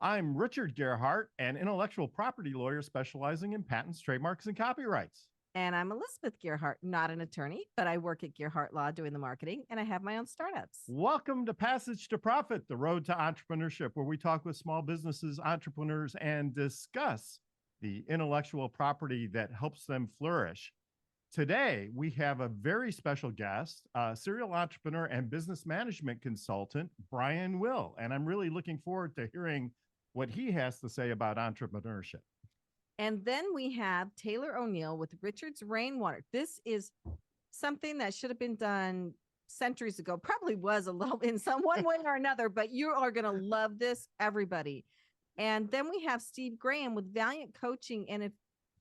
I'm Richard Gearhart, an intellectual property lawyer specializing in patents, trademarks, and copyrights. And I'm Elizabeth Gearhart, not an attorney, but I work at Gearhart Law doing the marketing, and I have my own startups. Welcome to Passage to Profit, the road to entrepreneurship, where we talk with small businesses, entrepreneurs, and discuss the intellectual property that helps them flourish. Today, we have a very special guest, serial entrepreneur and business management consultant, Brian Will. And I'm really looking forward to hearing what he has to say about entrepreneurship. And then we have Taylor O'Neill with Richard's Rainwater. This is something that should have been done centuries ago, probably was a little in some one way or another, but you are going to love this, everybody. And then we have Steve Graham with Valiant Coaching. And if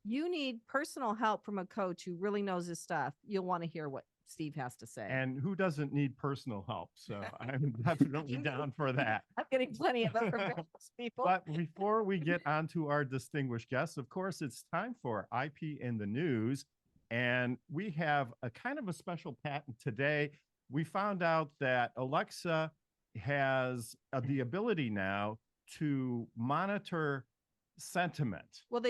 you need personal help from a coach who really knows his stuff, you'll want to hear what Steve has to say. And who doesn't need personal help? So I'm definitely down for that. I'm getting plenty of it from those people. But before we get on to our distinguished guests, of course, it's time for IP in the news. And we have a kind of a special patent today. We found out that Alexa has the ability now to monitor sentiment. Well,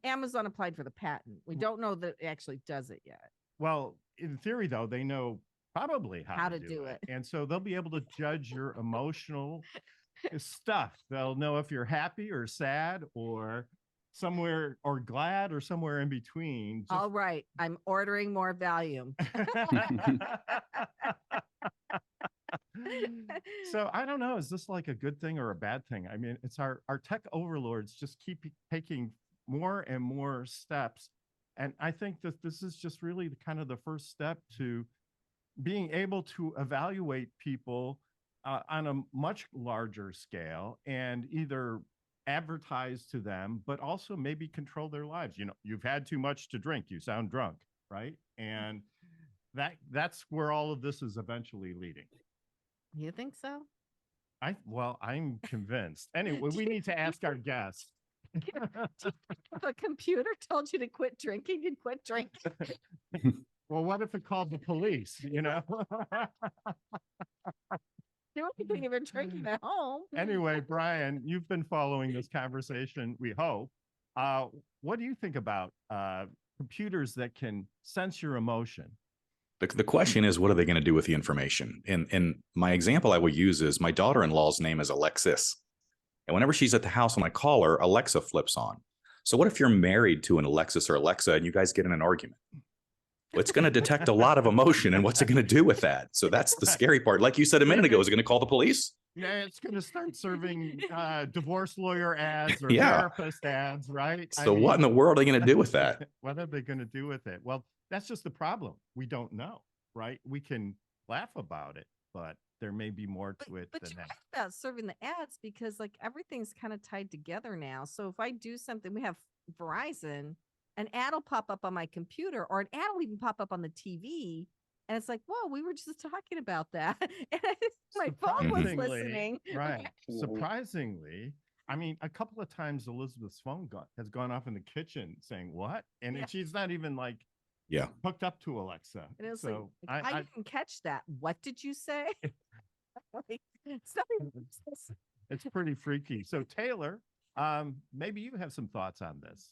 Amazon applied for the patent. We don't know that it actually does it yet. Well, in theory, though, they know probably how to do it. And so they'll be able to judge your emotional stuff. They'll know if you're happy or sad or somewhere or glad or somewhere in between. All right. I'm ordering more Valium. So I don't know, is this like a good thing or a bad thing? I mean, it's our tech overlords just keep taking more and more steps. And I think that this is just really kind of the first step to being able to evaluate people on a much larger scale and either advertise to them, but also maybe control their lives. You know, you've had too much to drink, you sound drunk, right? And that's where all of this is eventually leading. You think so? I'm convinced. Anyway, we need to ask our guests. If a computer told you to quit drinking, you'd quit drinking. Well, what if it called the police, you know? Do anything if you're drinking at home. Anyway, Brian, you've been following this conversation, we hope. What do you think about computers that can sense your emotion? The question is, what are they going to do with the information? And my example I would use is my daughter-in-law's name is Alexis. And whenever she's at the house and I call her, Alexa flips on. So what if you're married to an Alexis or Alexa and you guys get in an argument? Well, it's going to detect a lot of emotion. And what's it going to do with that? So that's the scary part. Like you said a minute ago, is it going to call the police? Yeah, it's going to start serving divorce lawyer ads or therapist ads, right? So what in the world are they going to do with that? What are they going to do with it? Well, that's just the problem. We don't know, right? We can laugh about it, but there may be more to it but than you're that. right about serving the ads because like everything's kind of tied together now. So if I do something, we have Verizon, an ad will pop up on my computer or an ad will even pop up on the TV. And it's like, whoa, we were just talking about that. And my phone was listening. Right. Surprisingly, I mean, a couple of times Elizabeth's phone has gone off in the kitchen saying, what? And she's not even like hooked up to Alexa. And it was so like, I didn't catch that. What did you say? It's pretty freaky. So Taylor, maybe you have some thoughts on this.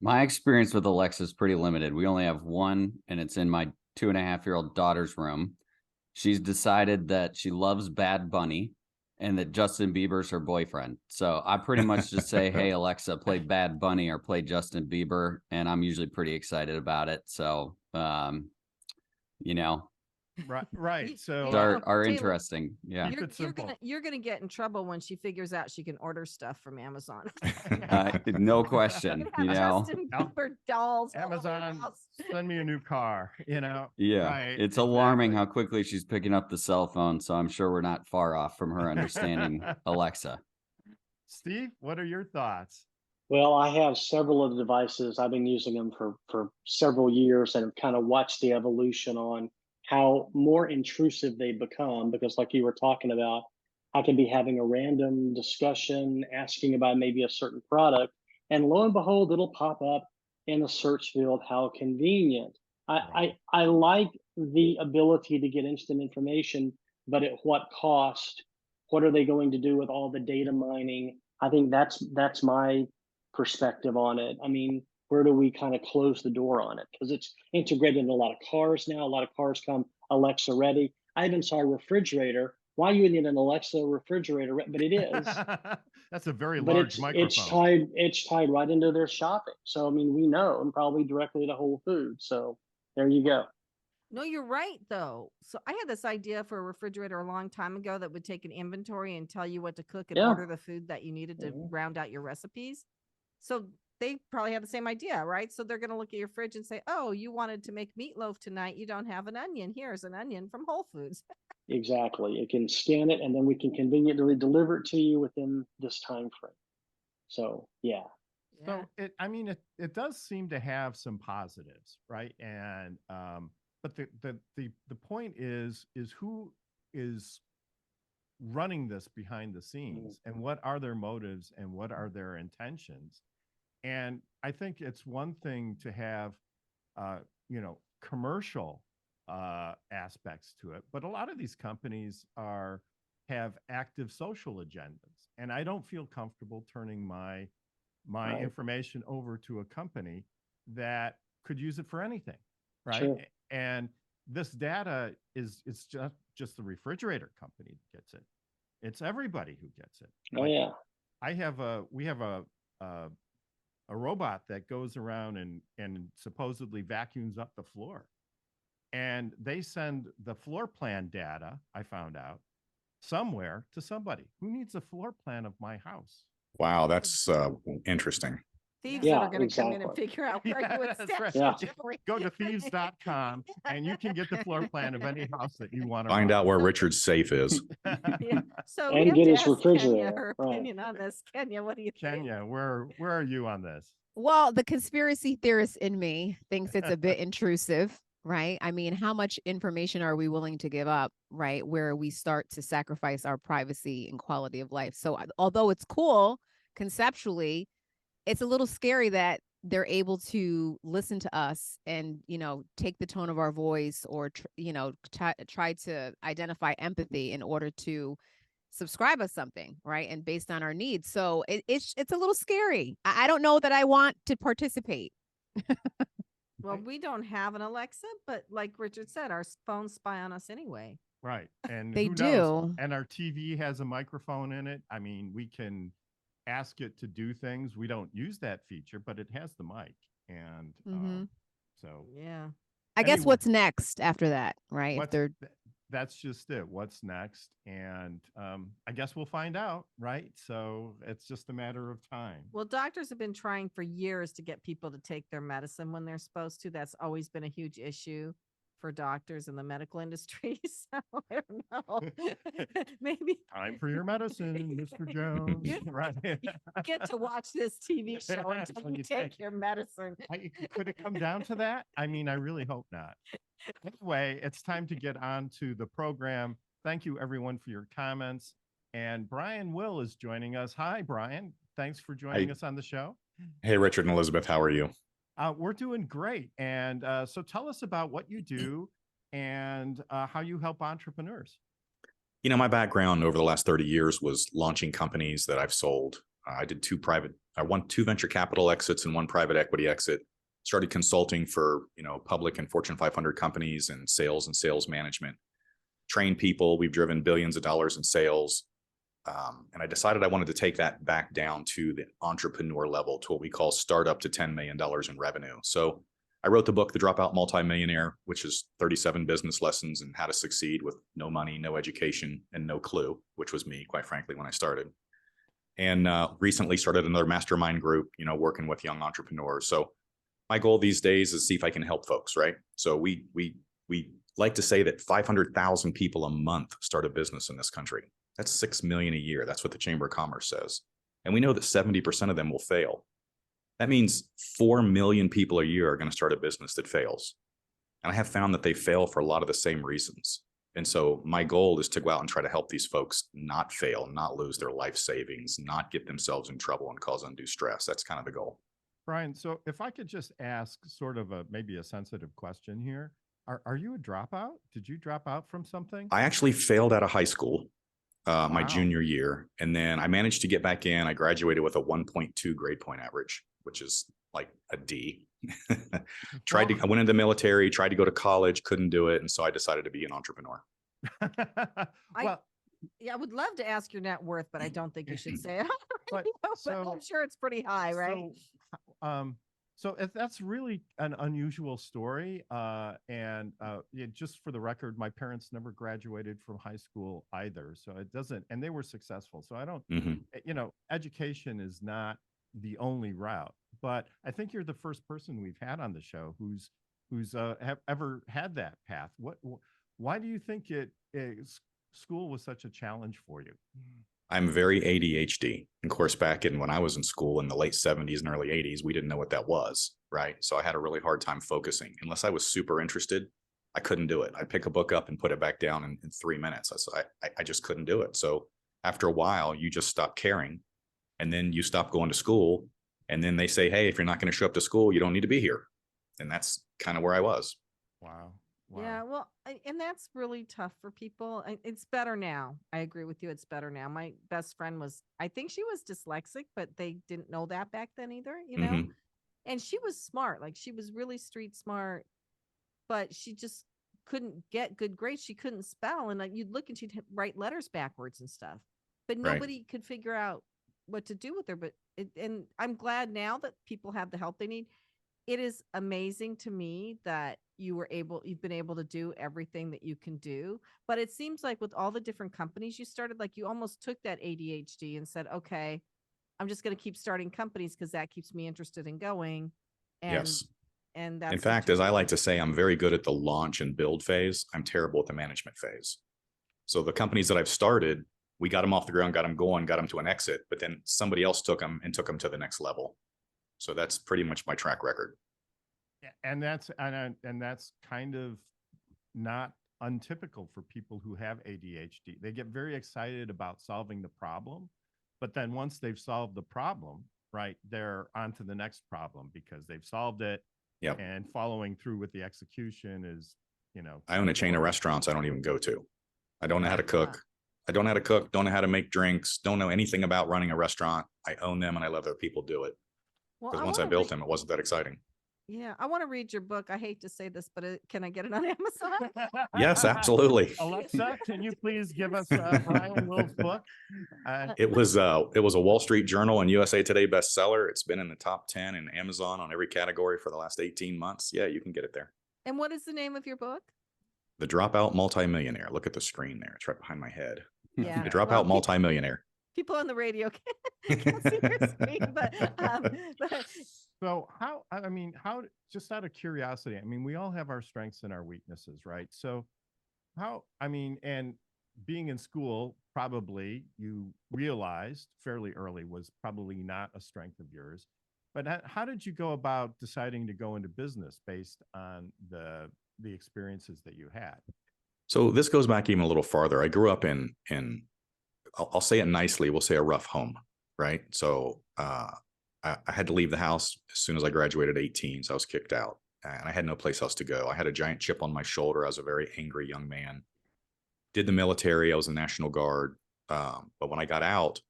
My experience with Alexa is pretty limited. We only have one, and it's in my 2.5-year-old daughter's room. She's decided that she loves Bad Bunny and that Justin Bieber's her boyfriend. So I pretty much just say, hey, Alexa, play Bad Bunny or play Justin Bieber. And I'm usually pretty excited about it. So, you know. Right. So are Taylor, interesting. Yeah. You're gonna get in trouble when she figures out she can order stuff from Amazon. No question. You know, Justin Bieber dolls. Amazon, send me a new car. You know. Yeah, right, it's alarming how quickly she's picking up the cell phone. So I'm sure we're not far off from her understanding Alexa. Steve, what are your thoughts? Well, I have several of the devices. I've been using them for several years and have kind of watched the evolution on how more intrusive they become, because like you were talking about, I can be having a random discussion, asking about maybe a certain product, and lo and behold, it'll pop up in a search field. How convenient. I like the ability to get instant information, but at what cost What are they going to do with all the data mining? I think that's my perspective on it. I mean, where do we kind of close the door on it? Because it's integrated in a lot of cars now. A lot of cars come Alexa ready. I even saw a refrigerator. Why you need an Alexa refrigerator? But it is. That's a very But large it's microphone. it's tied right into their shopping. So I mean, we know, and probably directly to Whole Foods. So there you go. No, you're right though. So I had this idea for a refrigerator a long time ago that would take an inventory and tell you what to cook and Yeah. order the food that you needed to round out your recipes. So they probably have the same idea, right? So they're going to look at your fridge and say, "Oh, you wanted to make meatloaf tonight. You don't have an onion. Here's an onion from Whole Foods." Exactly. It can scan it, and then we can conveniently deliver it to you within this time frame. So yeah. So I mean, it does seem to have some positives, right? And but the point is who is running this behind the scenes, and what are their motives, and what are their intentions? And I think it's one thing to have, commercial aspects to it, but a lot of these companies have active social agendas, and I don't feel comfortable turning my Right. information over to a company that could use it for anything, right? Sure. And this data it's just the refrigerator company that gets it. It's everybody who gets it. Oh Like, yeah. we have a robot that goes around and supposedly vacuums up the floor. And they send the floor plan data, I found out, somewhere to somebody. Who needs a floor plan of my house? Wow, that's interesting. Thieves Yeah, that are going to come in and exactly. figure out where you would That's stash right. your Yeah. jewelry. Go to thieves.com and you can get the floor plan of any house that you want to Find out rob. where Richard's safe is. Yeah. So we And have get to his ask Kenya refrigerator. her Right. opinion on this. Kenya, what do you think? Kenya, where are you on this? Well, the conspiracy theorist in me thinks it's a bit intrusive, right? I mean, how much information are we willing to give up, right? Where we start to sacrifice our privacy and quality of life. So, although it's cool conceptually, it's a little scary that they're able to listen to us and, take the tone of our voice or, try to identify empathy in order to subscribe us something, right? And based on our needs. So it's a little scary. I don't know that I want to participate. Well, we don't have an Alexa, but like Richard said, our phones spy on us anyway. Right. And They who knows? do. And our TV has a microphone in it. I mean, we can ask it to do things. We don't use that feature, but it has the mic. And so Yeah. I guess anyway, what's next after that, right? If what's they're that's just it. What's next? And I guess we'll find out, right? So it's just a matter of time. Well, doctors have been trying for years to get people to take their medicine when they're supposed to. That's always been a huge issue for doctors in the medical industry. So I don't know. Maybe Time for your medicine, Mr. Jones. You- Right. you get to watch this TV show until you take your medicine. Could it come down to that? I mean, I really hope not. Anyway, it's time to get on to the program. Thank you, everyone, for your comments. And Brian Will is joining us. Hi, Brian. Thanks for joining us on the show. Hey, Richard and Elizabeth, how are you? We're doing great. And so tell us about what you do and how you help entrepreneurs. My background over the last 30 years was launching companies that I've sold. I won 2 venture capital exits and 1 private equity exit. Started consulting for, public and Fortune 500 companies and sales management. Trained people. We've driven billions of dollars in sales. And I decided I wanted to take that back down to the entrepreneur level, to what we call startup to $10 million in revenue. So I wrote the book, The Dropout Multi-Millionaire, which is 37 business lessons and how to succeed with no money, no education, and no clue, which was me, quite frankly, when I started. And recently started another mastermind group, working with young entrepreneurs. So my goal these days is see if I can help folks, right? So we like to say that 500,000 people a month start a business in this country. That's 6 million a year. That's what the Chamber of Commerce says. And we know that 70% of them will fail. That means 4 million people a year are going to start a business that fails. And I have found that they fail for a lot of the same reasons. And so my goal is to go out and try to help these folks not fail, not lose their life savings, not get themselves in trouble and cause undue stress. That's kind of the goal. Brian, so if I could just ask sort of maybe a sensitive question here. Are you a dropout? Did you drop out from something? I actually failed out of high school. my Wow. junior year. And then I managed to get back in. I graduated with a 1.2 grade point average, which is like a D. I went into the military, tried to go to college, couldn't do it. And so I decided to be an entrepreneur. Well, Yeah, I would love to ask your net worth, but I don't think you should say it. But But I'm sure it's pretty high, right? So if that's really an unusual story, just for the record, my parents never graduated from high school either, so it doesn't, and they were successful. So I don't, education is not the only route. But I think you're the first person we've had on the show who's have ever had that path. Why do you think school was such a challenge for you? I'm very ADHD. Of course, back when I was in school in the late 70s and early 80s, we didn't know what that was, right? So I had a really hard time focusing. Unless I was super interested, I couldn't do it. I'd pick a book up and put it back down in 3 minutes. I just couldn't do it. So after a while, you just stop caring, and then you stop going to school. And then they say, hey, if you're not going to show up to school, you don't need to be here. And that's kind of where I was. Wow. Yeah, well, and that's really tough for people. It's better now. I agree with you. It's better now. My best friend I think she was dyslexic, but they didn't know that back then either, you know? And she was smart. Like, she was really street smart, but she just couldn't get good grades. She couldn't spell. And you'd look and she'd write letters backwards and stuff, but nobody could figure out what to do with her. And I'm glad now that people have the help they need. It is amazing to me that you've been able to do everything that you can do. But it seems like with all the different companies you started, like, you almost took that ADHD and said, okay, I'm just going to keep starting companies because that keeps me interested in going. And, yes. And that's, in fact, as I like to say, I'm very good at the launch and build phase. I'm terrible at the management phase. So the companies that I've started, we got them off the ground, got them going, got them to an exit, but then somebody else took them to the next level. So that's pretty much my track record. And that's kind of not untypical for people who have ADHD. They get very excited about solving the problem, but then once they've solved the problem, right, they're on to the next problem because they've solved it. Yep. And following through with the execution is, I own a chain of restaurants I don't even go to. I don't know how to cook. I don't know how to cook, don't know how to make drinks, don't know anything about running a restaurant. I own them and I let other people do it. Because once I built them, it wasn't that exciting. Yeah, I want to read your book. I hate to say this, but can I get it on Amazon? Yes, absolutely. Alexa, can you please give us Brian Will's book? It was a Wall Street Journal and USA Today bestseller. It's been in the top 10 in Amazon on every category for the last 18 months. Yeah, you can get it there. And what is the name of your book? The Dropout Multi-Millionaire. Look at the screen there. It's right behind my head. Yeah. The Dropout Multi-Millionaire. People on the radio can't see your screen, but so how, just out of curiosity, we all have our strengths and our weaknesses, right? So and being in school, probably you realized fairly early was probably not a strength of yours, but how did you go about deciding to go into business based on the experiences that you had? So this goes back even a little farther. I grew up in I'll say it nicely, we'll say a rough home, right? So I had to leave the house as soon as I graduated 18, so I was kicked out. And I had no place else to go. I had a giant chip on my shoulder. I was a very angry young man. Did the military. I was a National Guard. But when I got out,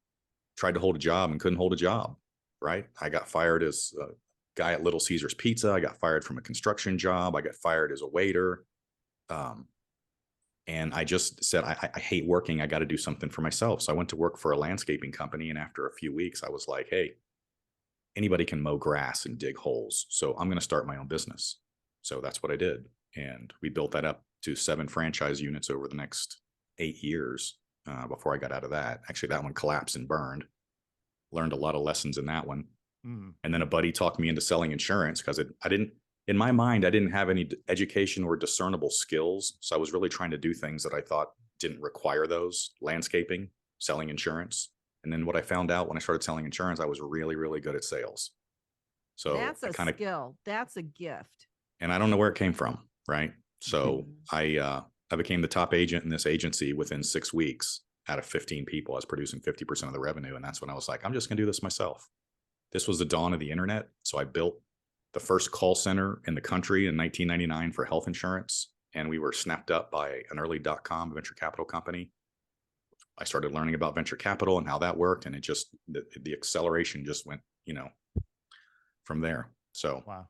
tried to hold a job and couldn't hold a job, right? I got fired as a guy at Little Caesars Pizza. I got fired from a construction job. I got fired as a waiter. And I just said, I hate working. I got to do something for myself. So I went to work for a landscaping company. And after a few weeks, I was like, hey, anybody can mow grass and dig holes. So I'm going to start my own business. So that's what I did. And we built that up to 7 franchise units over the next 8 years before I got out of that. Actually, that one collapsed and burned. Learned a lot of lessons in that one. And then a buddy talked me into selling insurance because in my mind, I didn't have any education or discernible skills. So I was really trying to do things that I thought didn't require those: landscaping, selling insurance. And then what I found out when I started selling insurance, I was really, really good at sales. So that's a skill. That's a gift. And I don't know where it came from, right? So I became the top agent in this agency within 6 weeks. Out of 15 people, I was producing 50% of the revenue. And that's when I was like, I'm just going to do this myself. This was the dawn of the internet. So I built the first call center in the country in 1999 for health insurance. And we were snapped up by an early .com venture capital company. I started learning about venture capital and how that worked. And it just, the acceleration just went, from there. So Wow.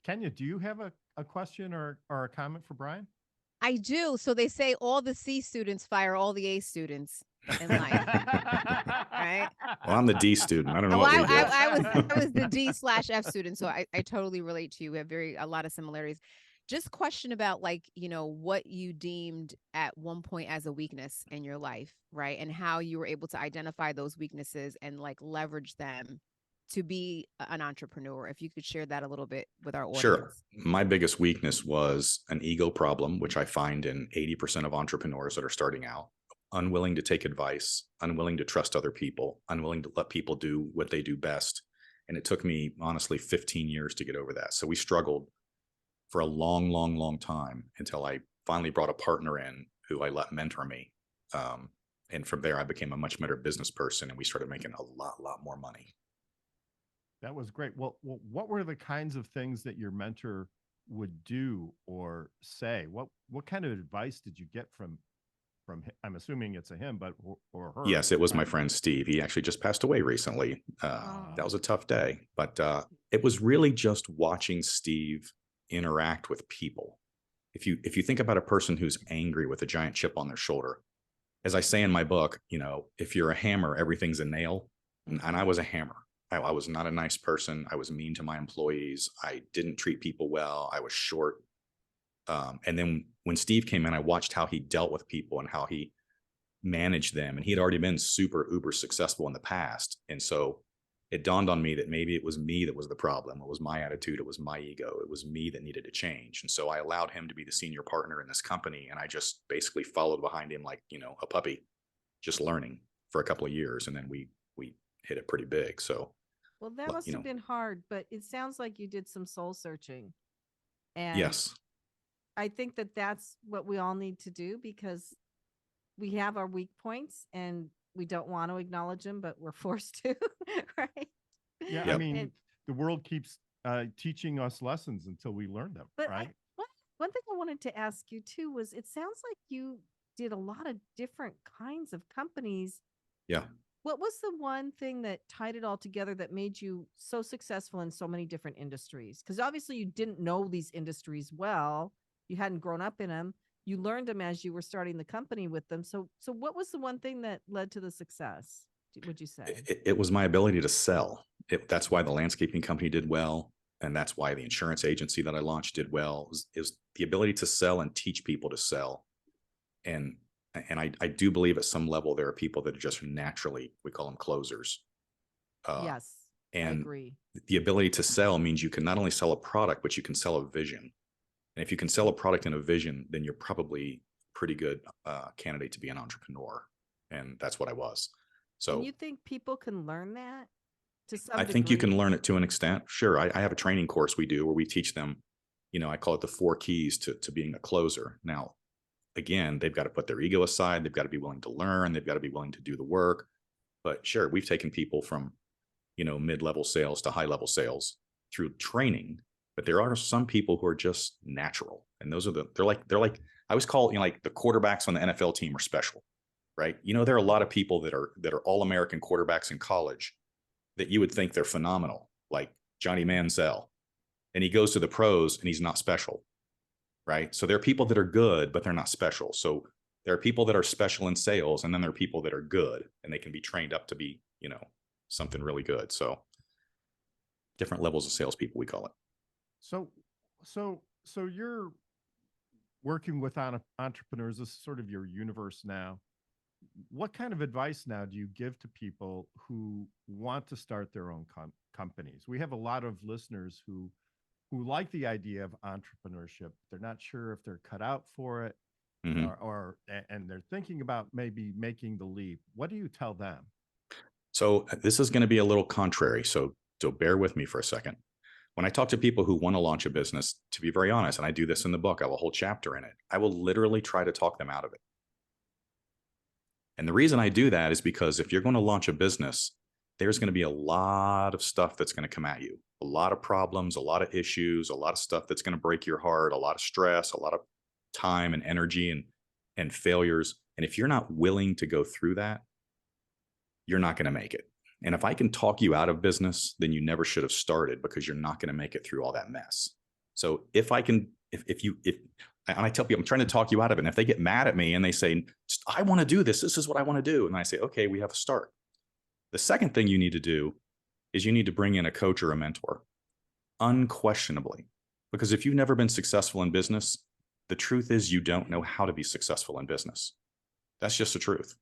Kenya, do you have a question or a comment for Brian? I do. So they say all the C students fire all the A students in life. Right? well, I'm the D student. I don't know Oh, what we did. I was the D/F student, so I totally relate to you. We have a lot of similarities. Just question about what you deemed at one point as a weakness in your life, right? And how you were able to identify those weaknesses and leverage them to be an entrepreneur. If you could share that a little bit with our audience. Sure. My biggest weakness was an ego problem, which I find in 80% of entrepreneurs that are starting out. Unwilling to take advice, unwilling to trust other people, unwilling to let people do what they do best. And it took me, honestly, 15 years to get over that. So we struggled for a long, long, long time until I finally brought a partner in who I let mentor me. And from there, I became a much better business person, and we started making a lot more money. That was great. Well, what were the kinds of things that your mentor would do or say? What kind of advice did you get from him? I'm assuming it's a him, but or her. Yes, it was my friend Steve. He actually just passed away recently. That was a tough day, but it was really just watching Steve interact with people. If you think about a person who's angry with a giant chip on their shoulder, as I say in my book, if you're a hammer, everything's a nail. And I was a hammer. I was not a nice person. I was mean to my employees. I didn't treat people well. I was short. And then when Steve came in, I watched how he dealt with people and how he managed them. And he had already been super uber successful in the past. And so it dawned on me that maybe it was me that was the problem. It was my attitude. It was my ego. It was me that needed to change. And so I allowed him to be the senior partner in this company. And I just basically followed behind him like, a puppy, just learning for a couple of years. And then we hit it pretty big. So, well, that must have been hard, but it sounds like you did some soul searching. And yes, I think that that's what we all need to do, because we have our weak points and we don't want to acknowledge them, but we're forced to, right? Yeah, Yep. I mean, the world keeps teaching us lessons until we learn them, But right? one thing I wanted to ask you too was, it sounds like you did a lot of different kinds of companies. Yeah. What was the one thing that tied it all together that made you so successful in so many different industries? Because obviously you didn't know these industries well. You hadn't grown up in them. You learned them as you were starting the company with them. So what was the one thing that led to the success, would you say? It was my ability to sell. That's why the landscaping company did well. And that's why the insurance agency that I launched did well, is the ability to sell and teach people to sell. And I do believe at some level there are people that are just naturally, we call them closers. Yes, and I agree. The ability to sell means you can not only sell a product, but you can sell a vision. And if you can sell a product and a vision, then you're probably a pretty good candidate to be an entrepreneur. And that's what I was. So and you think people can learn that to some I think you can degree? learn it to an extent. Sure. I have a training course we do where we teach them, I call it the 4 keys to being a closer. Now, again, they've got to put their ego aside. They've got to be willing to learn. They've got to be willing to do the work. But sure, we've taken people from, mid-level sales to high-level sales through training. But there are some people who are just natural. And those are they're like, I always call, like the quarterbacks on the NFL team are special, right? There are a lot of people that are all-American quarterbacks in college that you would think they're phenomenal, like Johnny Manziel. And he goes to the pros and he's not special. Right. So there are people that are good, but they're not special. So there are people that are special in sales, and then there are people that are good and they can be trained up to be, something really good. So different levels of salespeople, we call it. So you're working with entrepreneurs. This is sort of your universe now. What kind of advice now do you give to people who want to start their own companies? We have a lot of listeners who like the idea of entrepreneurship. They're not sure if they're cut out for it, and they're thinking about maybe making the leap. What do you tell them? So this is going to be a little contrary. So bear with me for a second. When I talk to people who want to launch a business, to be very honest, and I do this in the book, I have a whole chapter in it. I will literally try to talk them out of it. And the reason I do that is because if you're going to launch a business, there's going to be a lot of stuff that's going to come at you. A lot of problems, a lot of issues, a lot of stuff that's going to break your heart, a lot of stress, a lot of time and energy and failures. And if you're not willing to go through that, you're not going to make it. And if I can talk you out of business, then you never should have started, because you're not going to make it through all that mess. So if I can, and I tell people, I'm trying to talk you out of it. And if they get mad at me and they say, I want to do this, this is what I want to do. And I say, okay, we have a start. The second thing you need to do is you need to bring in a coach or a mentor, unquestionably. Because if you've never been successful in business, the truth is you don't know how to be successful in business. That's just the truth.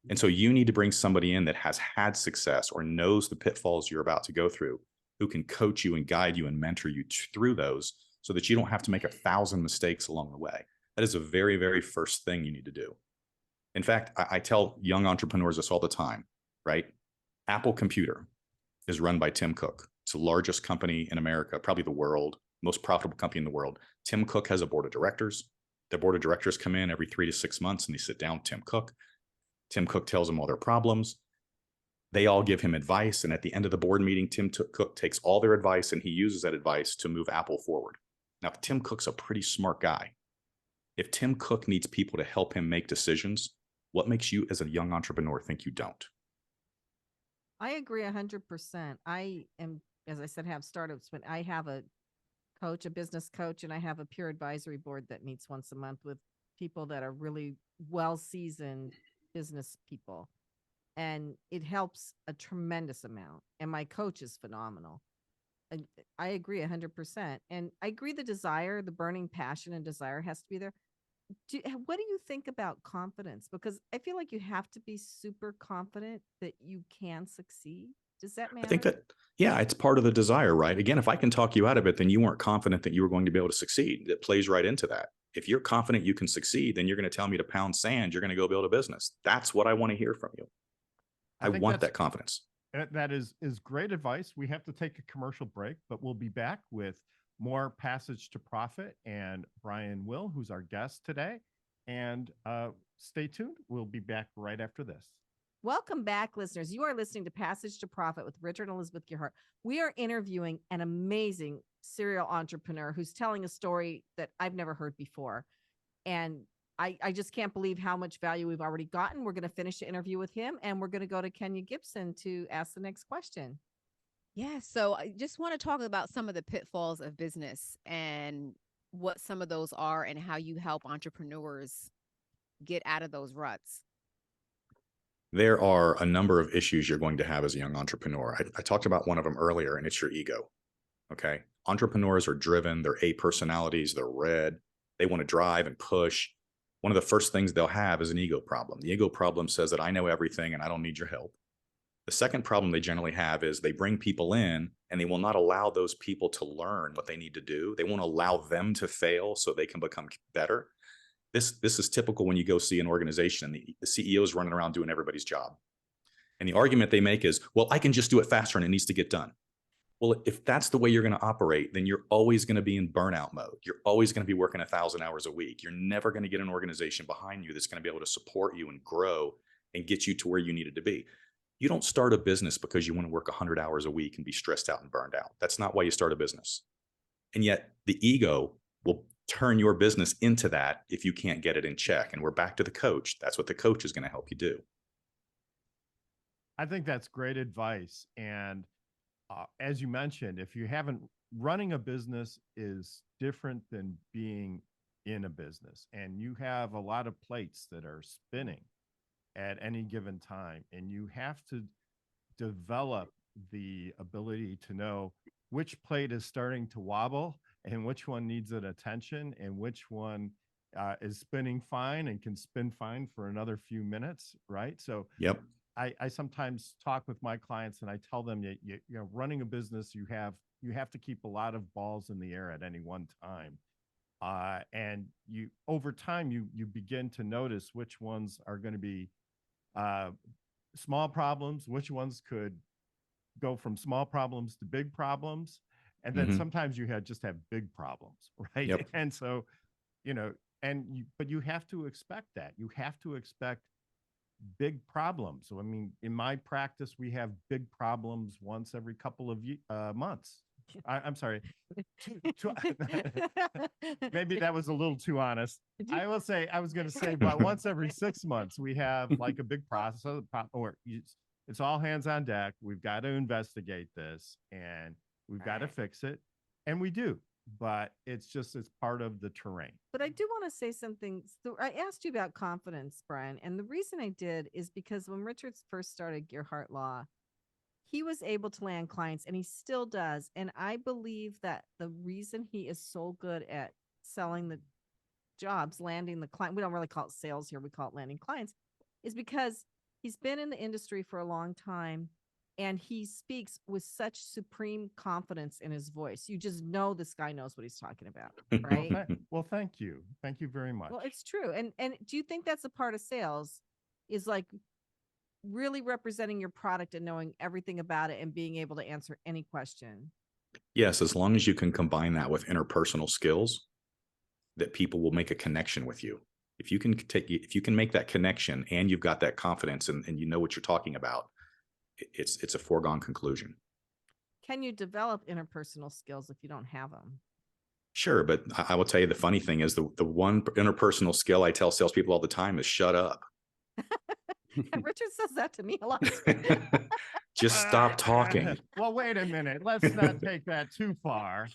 And so you need to bring somebody in that has had success or knows the pitfalls you're about to go through, who can coach you and guide you and mentor you through those, so that you don't have to make 1,000 mistakes along the way. That is a very, very first thing you need to do. In fact, I tell young entrepreneurs this all the time, right? Apple Computer is run by Tim Cook. It's the largest company in America, probably the world, most profitable company in the world. Tim Cook has a board of directors. Their board of directors come in every 3 to 6 months and they sit down with Tim Cook. Tim Cook tells them all their problems. They all give him advice. And at the end of the board meeting, Tim Cook takes all their advice and he uses that advice to move Apple forward. Now, Tim Cook's a pretty smart guy. If Tim Cook needs people to help him make decisions, what makes you as a young entrepreneur think you don't? I agree 100%. I am, as I said, have startups, but I have a coach, a business coach, and I have a peer advisory board that meets once a month with people that are really well-seasoned business people. And it helps a tremendous amount. And my coach is phenomenal. And I agree 100%. And I agree the burning passion and desire has to be there. What do you think about confidence? Because I feel like you have to be super confident that you can succeed. Does that matter? I think that, yeah, it's part of the desire, right? Again, if I can talk you out of it, then you weren't confident that you were going to be able to succeed. That plays right into that. If you're confident you can succeed, then you're going to tell me to pound sand. You're going to go build a business. That's what I want to hear from you. I want that confidence. That is great advice. We have to take a commercial break, but we'll be back with more Passage to Profit and Brian Will, who's our guest today. And stay tuned. We'll be back right after this. Welcome back, listeners. You are listening to Passage to Profit with Richard and Elizabeth Gearhart. We are interviewing an amazing serial entrepreneur who's telling a story that I've never heard before. And I just can't believe how much value we've already gotten. We're going to finish the interview with him, and we're going to go to Kenya Gipson to ask the next question. Yeah. So I just want to talk about some of the pitfalls of business and what some of those are and how you help entrepreneurs get out of those ruts. There are a number of issues you're going to have as a young entrepreneur. I talked about one of them earlier, and it's your ego. Okay. Entrepreneurs are driven. They're A personalities. They're red. They want to drive and push. One of the first things they'll have is an ego problem. The ego problem says that I know everything and I don't need your help. The second problem they generally have is they bring people in and they will not allow those people to learn what they need to do. They won't allow them to fail so they can become better. This is typical when you go see an organization and the CEO is running around doing everybody's job. And the argument they make is, well, I can just do it faster and it needs to get done. Well, if that's the way you're going to operate, then you're always going to be in burnout mode. You're always going to be working 1,000 hours a week. You're never going to get an organization behind you that's going to be able to support you and grow and get you to where you needed to be. You don't start a business because you want to work 100 hours a week and be stressed out and burned out. That's not why you start a business. And yet the ego will turn your business into that if you can't get it in check. And we're back to the coach. That's what the coach is going to help you do. I think that's great advice. And as you mentioned, if you haven't, running a business is different than being in a business. And you have a lot of plates that are spinning at any given time. And you have to develop the ability to know which plate is starting to wobble and which one needs an attention and which one is spinning fine and can spin fine for another few minutes, right? So yep. I sometimes talk with my clients and I tell them, you know, running a business, you have to keep a lot of balls in the air at any one time. And you, over time, you begin to notice which ones are going to be small problems, which ones could go from small problems to big problems. And then sometimes you just have big problems, right? Yep. And so, you know, but you have to expect that. You have to expect big problems. So, I mean, in my practice, we have big problems once every couple of months. I'm sorry. Maybe that was a little too honest. I will say, I was going to say, but once every 6 months, we have like a big process, it's all hands on deck. We've got to investigate this and we've got to fix it. And we do, but it's part of the terrain. But I do want to say something. So I asked you about confidence, Brian. And the reason I did is because when Richards first started Gearhart Law, he was able to land clients and he still does. And I believe that the reason he is so good at selling the jobs, landing the client, we don't really call it sales here, we call it landing clients, is because he's been in the industry for a long time and he speaks with such supreme confidence in his voice. You just know this guy knows what he's talking about, right? Well, thank you. Thank you very much. Well, it's true. And do you think that's a part of sales, is like really representing your product and knowing everything about it and being able to answer any question? Yes, as long as you can combine that with interpersonal skills, that people will make a connection with you. If you can make that connection and you've got that confidence and you know what you're talking about, it's a foregone conclusion. Can you develop interpersonal skills if you don't have them? Sure, but I will tell you the funny thing is the one interpersonal skill I tell salespeople all the time is shut up. And Richard says that to me a lot. Just stop talking. Well, wait a minute. Let's not take that too far.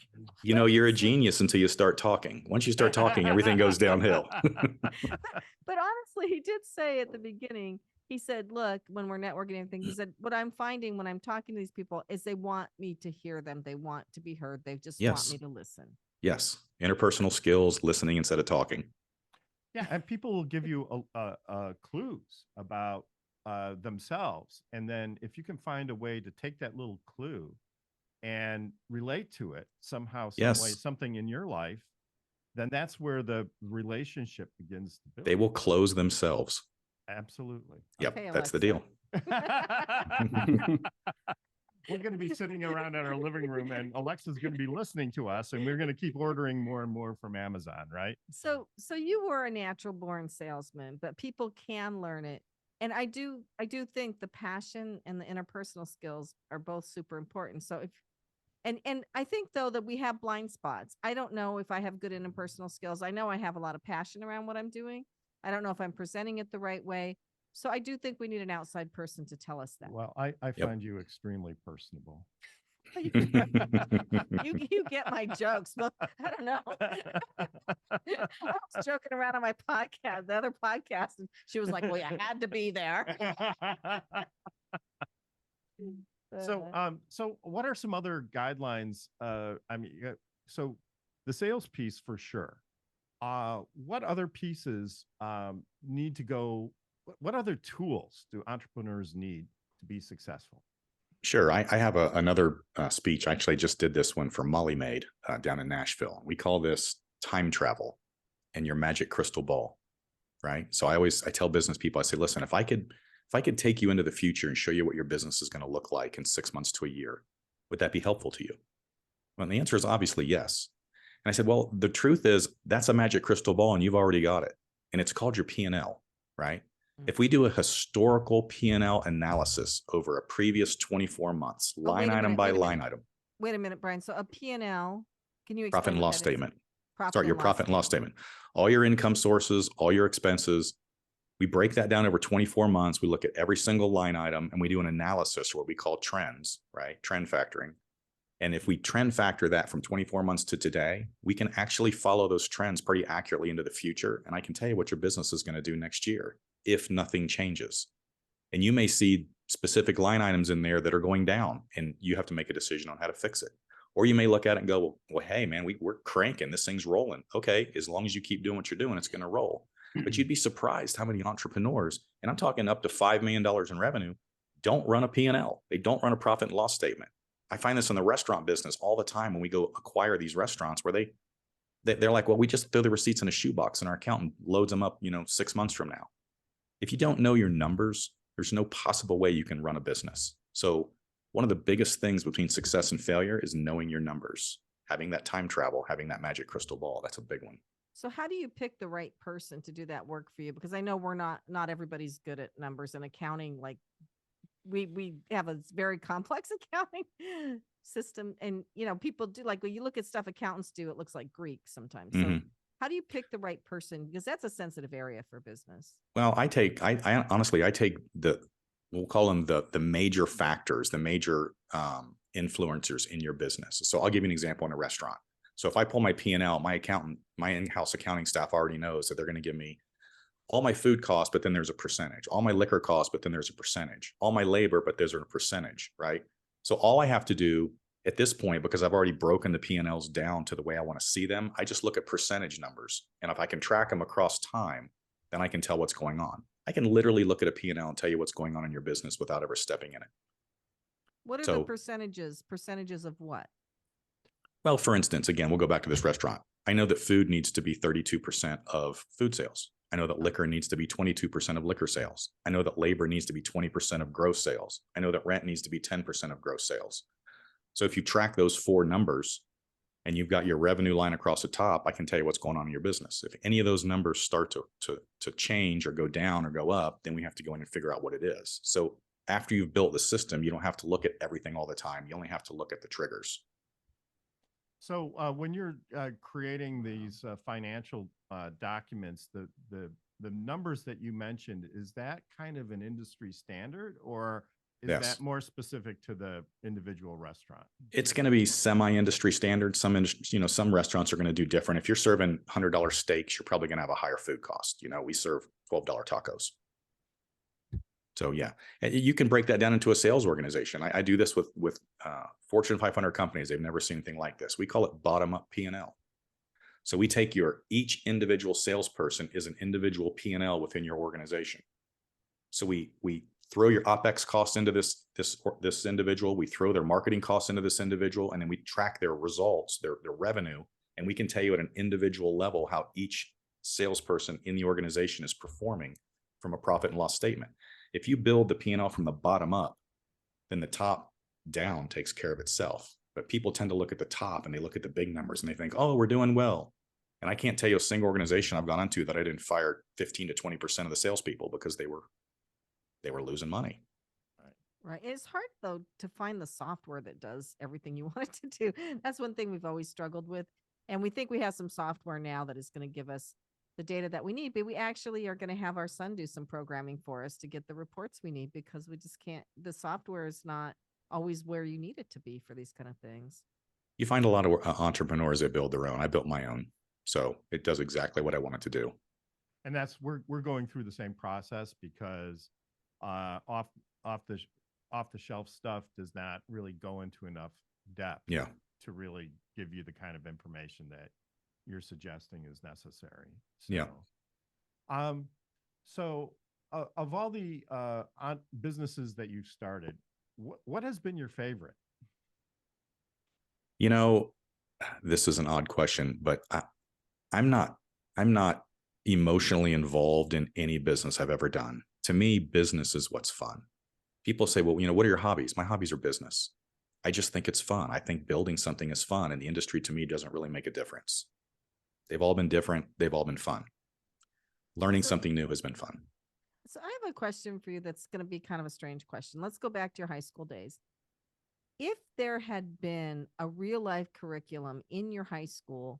You know, you're a genius until you start talking. Once you start talking, everything goes downhill. But honestly, he did say at the beginning, he said, look, when we're networking and everything, he said, what I'm finding when I'm talking to these people is they want me to hear them. They want to be heard. They just want me to listen. Yes. Interpersonal skills, listening instead of talking. Yeah. And people will give you clues about themselves. And then if you can find a way to take that little clue and relate to it somehow, some way, something in your life, then that's where the relationship begins to build. They will close themselves. Absolutely. Yep. Okay, that's the Alexa. deal. We're going to be sitting around in our living room and Alexa's going to be listening to us and we're going to keep ordering more and more from Amazon, right? So you were a natural born salesman, but people can learn it. And I do think the passion and the interpersonal skills are both super important. So and I think though that we have blind spots. I don't know if I have good interpersonal skills. I know I have a lot of passion around what I'm doing. I don't know if I'm presenting it the right way. So I do think we need an outside person to tell us that. Well, I find you extremely personable. You get my jokes, but I don't know. I was joking around on my podcast, the other podcast, and she was like, well, you had to be there. So what are some other guidelines? So the sales piece for sure. What other pieces need to go? What other tools do entrepreneurs need to be successful? Sure. I have another speech. I actually just did this one for Molly Maid down in Nashville. We call this time travel and your magic crystal ball, right? So I tell business people, I say, listen, if I could take you into the future and show you what your business is going to look like in 6 months to a year, would that be helpful to you? Well, the answer is obviously yes. And I said, well, the truth is that's a magic crystal ball and you've already got it. And it's called your P&L, right? If we do a historical P&L analysis over a previous 24 months, line item by line item. Wait a minute, Brian. So a P&L, can you explain profit and loss statement? Profit and loss statement. All your income sources, all your expenses. We break that down over 24 months. We look at every single line item and we do an analysis, what we call trends, right? Trend factoring. And if we trend factor that from 24 months to today, we can actually follow those trends pretty accurately into the future. And I can tell you what your business is going to do next year if nothing changes. And you may see specific line items in there that are going down and you have to make a decision on how to fix it. Or you may look at it and go, well, hey, man, we're cranking. This thing's rolling. Okay, as long as you keep doing what you're doing, it's going to roll. But you'd be surprised how many entrepreneurs, and I'm talking up to $5 million in revenue, don't run a P&L. They don't run a profit and loss statement. I find this in the restaurant business all the time when we go acquire these restaurants where they're like, well, we just throw the receipts in a shoebox and our accountant loads them up, 6 months from now. If you don't know your numbers, there's no possible way you can run a business. So one of the biggest things between success and failure is knowing your numbers, having that time travel, having that magic crystal ball. That's a big one. So how do you pick the right person to do that work for you? Because I know not everybody's good at numbers and accounting. Like we have a very complex accounting system, and people do, like when you look at stuff accountants do, it looks like Greek sometimes. So Mhm. how do you pick the right person? Because that's a sensitive area for business. Well, I honestly, I take we'll call them the major factors, the major influencers in your business. So I'll give you an example in a restaurant. So if I pull my P&L, my in-house accounting staff already knows that they're going to give me all my food costs, but then there's a percentage, all my liquor costs, but then there's a percentage, all my labor, but there's a percentage, right? So all I have to do at this point, because I've already broken the P&Ls down to the way I want to see them, I just look at percentage numbers. And if I can track them across time, then I can tell what's going on. I can literally look at a P&L and tell you what's going on in your business without ever stepping in it. What are the percentages? Percentages of what? Well, for instance, again, we'll go back to this restaurant. I know that food needs to be 32% of food sales. I know that liquor needs to be 22% of liquor sales. I know that labor needs to be 20% of gross sales. I know that rent needs to be 10% of gross sales. So if you track those four numbers and you've got your revenue line across the top, I can tell you what's going on in your business. If any of those numbers start to change or go down or go up, then we have to go in and figure out what it is. So after you've built the system, you don't have to look at everything all the time. You only have to look at the triggers. So when you're creating these financial documents, the numbers that you mentioned, is that kind of an industry standard, or is Yes. that more specific to the individual restaurant? It's going to be semi-industry standard. Some restaurants are going to do different. If you're serving $100 steaks, you're probably going to have a higher food cost. We serve $12 tacos. So yeah, you can break that down into a sales organization. I do this with Fortune 500 companies. They've never seen anything like this. We call it bottom-up P&L. So we take each individual salesperson is an individual P&L within your organization. So we throw your OpEx costs into this individual. We throw their marketing costs into this individual, and then we track their results, their revenue, and we can tell you at an individual level how each salesperson in the organization is performing from a profit and loss statement. If you build the P&L from the bottom up, then the top down takes care of itself. But people tend to look at the top and they look at the big numbers and they think, oh, we're doing well. And I can't tell you a single organization I've gone into that I didn't fire 15 to 20% of the salespeople because they were losing money. Right. It's hard though to find the software that does everything you want it to do. That's one thing we've always struggled with. And we think we have some software now that is going to give us the data that we need, but we actually are going to have our son do some programming for us to get the reports we need, because we just can't, the software is not always where you need it to be for these kind of things. You find a lot of entrepreneurs that build their own. I built my own. So it does exactly what I want it to do. And we're going through the same process, because off the shelf stuff does not really go into enough depth to really give you the kind of information that you're suggesting is necessary. So, So of all the businesses that you've started, what has been your favorite? This is an odd question, but I'm not emotionally involved in any business I've ever done. To me, business is what's fun. People say, well, what are your hobbies? My hobbies are business. I just think it's fun. I think building something is fun, and the industry to me doesn't really make a difference. They've all been different. They've all been fun. Learning something new has been fun. So I have a question for you that's going to be kind of a strange question. Let's go back to your high school days. If there had been a real life curriculum in your high school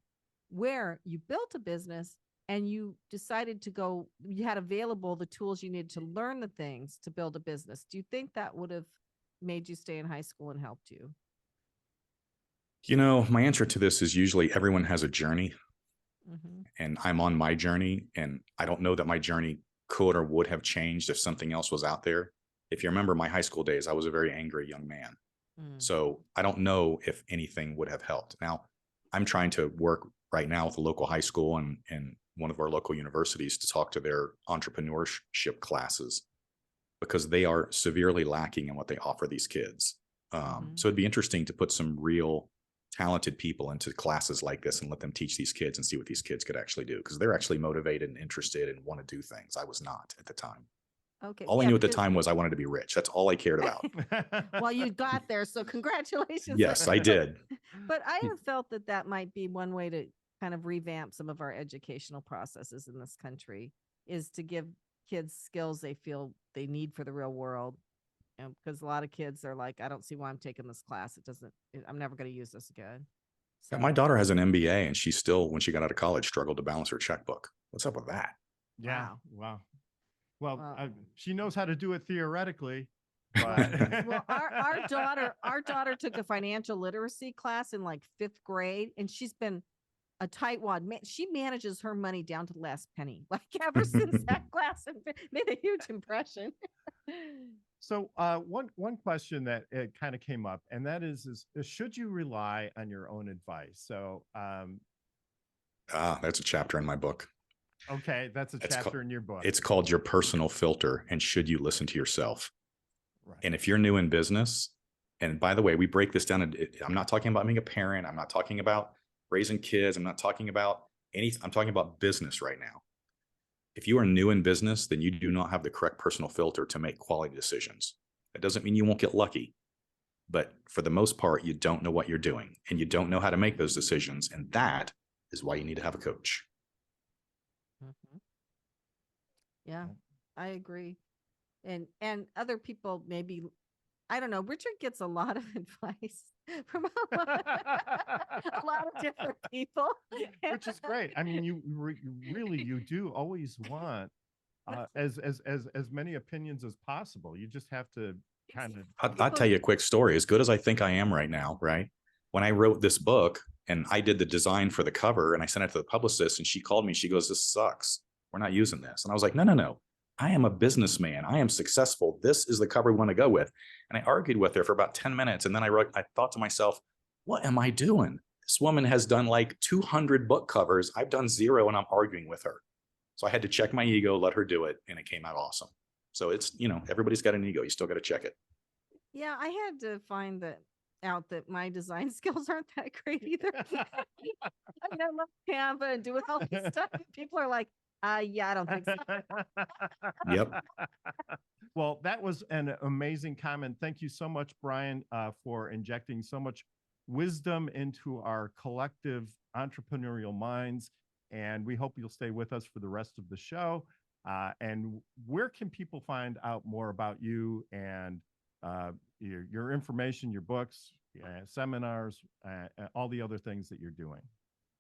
where you built a business and you decided to go, you had available the tools you needed to learn the things to build a business, do you think that would have made you stay in high school and helped you? My answer to this is usually everyone has a journey. And I'm on my journey, and I don't know that my journey could or would have changed if something else was out there. If you remember my high school days, I was a very angry young man. So I don't know if anything would have helped. Now, I'm trying to work right now with a local high school and one of our local universities to talk to their entrepreneurship classes, because they are severely lacking in what they offer these kids. So it'd be interesting to put some real talented people into classes like this and let them teach these kids and see what these kids could actually do, because they're actually motivated and interested and want to do things. I was not at the time. Okay. All I knew at the time was I wanted to be rich. That's all I cared about. Well, you got there, so congratulations. Yes, I did. But I have felt that might be one way to kind of revamp some of our educational processes in this country, is to give kids skills they feel they need for the real world, because a lot of kids are like, I don't see why I'm taking this class. I'm never going to use this again. Yeah, my daughter has an MBA and she still, when she got out of college, struggled to balance her checkbook. What's up with that? Yeah. Wow. Well, Well, she knows how to do it theoretically, but well, our daughter took a financial literacy class in like 5th grade, and she's been a tightwad. She manages her money down to the last penny, like ever since that class, and made a huge impression. So one question that it kind of came up, and that is should you rely on your own advice? So that's a chapter in my book. okay, that's a chapter in your book. It's called Your Personal Filter and Should You Listen to Yourself? Right. And if you're new in business, and by the way, we break this down. I'm not talking about being a parent. I'm not talking about raising kids. I'm not talking about anything. I'm talking about business right now. If you are new in business, then you do not have the correct personal filter to make quality decisions. That doesn't mean you won't get lucky, but for the most part, you don't know what you're doing and you don't know how to make those decisions. And that is why you need to have a coach. Mhm. Yeah, I agree. And other people maybe, I don't know, Richard gets a lot of advice from a lot of different people. Which is great. I mean, you really you do always want as many opinions as possible. You just have to kind of. I'll tell you a quick story. As good as I think I am right now, right? When I wrote this book and I did the design for the cover and I sent it to the publicist and she called me, she goes, "This sucks. We're not using this." And I was like, no. I am a businessman. I am successful. This is the cover we want to go with. And I argued with her for about 10 minutes. And then I thought to myself, what am I doing? This woman has done like 200 book covers. I've done 0 and I'm arguing with her. So I had to check my ego, let her do it. And it came out awesome. So it's, everybody's got an ego. You still got to check it. Yeah, I had to find out that my design skills aren't that great either. I mean, I love Canva and doing all this stuff. People are like, yeah, I don't think so. Yep. Well, that was an amazing comment. Thank you so much, Brian, for injecting so much wisdom into our collective entrepreneurial minds. And we hope you'll stay with us for the rest of the show. And where can people find out more about you and your information, your books, seminars, all the other things that you're doing?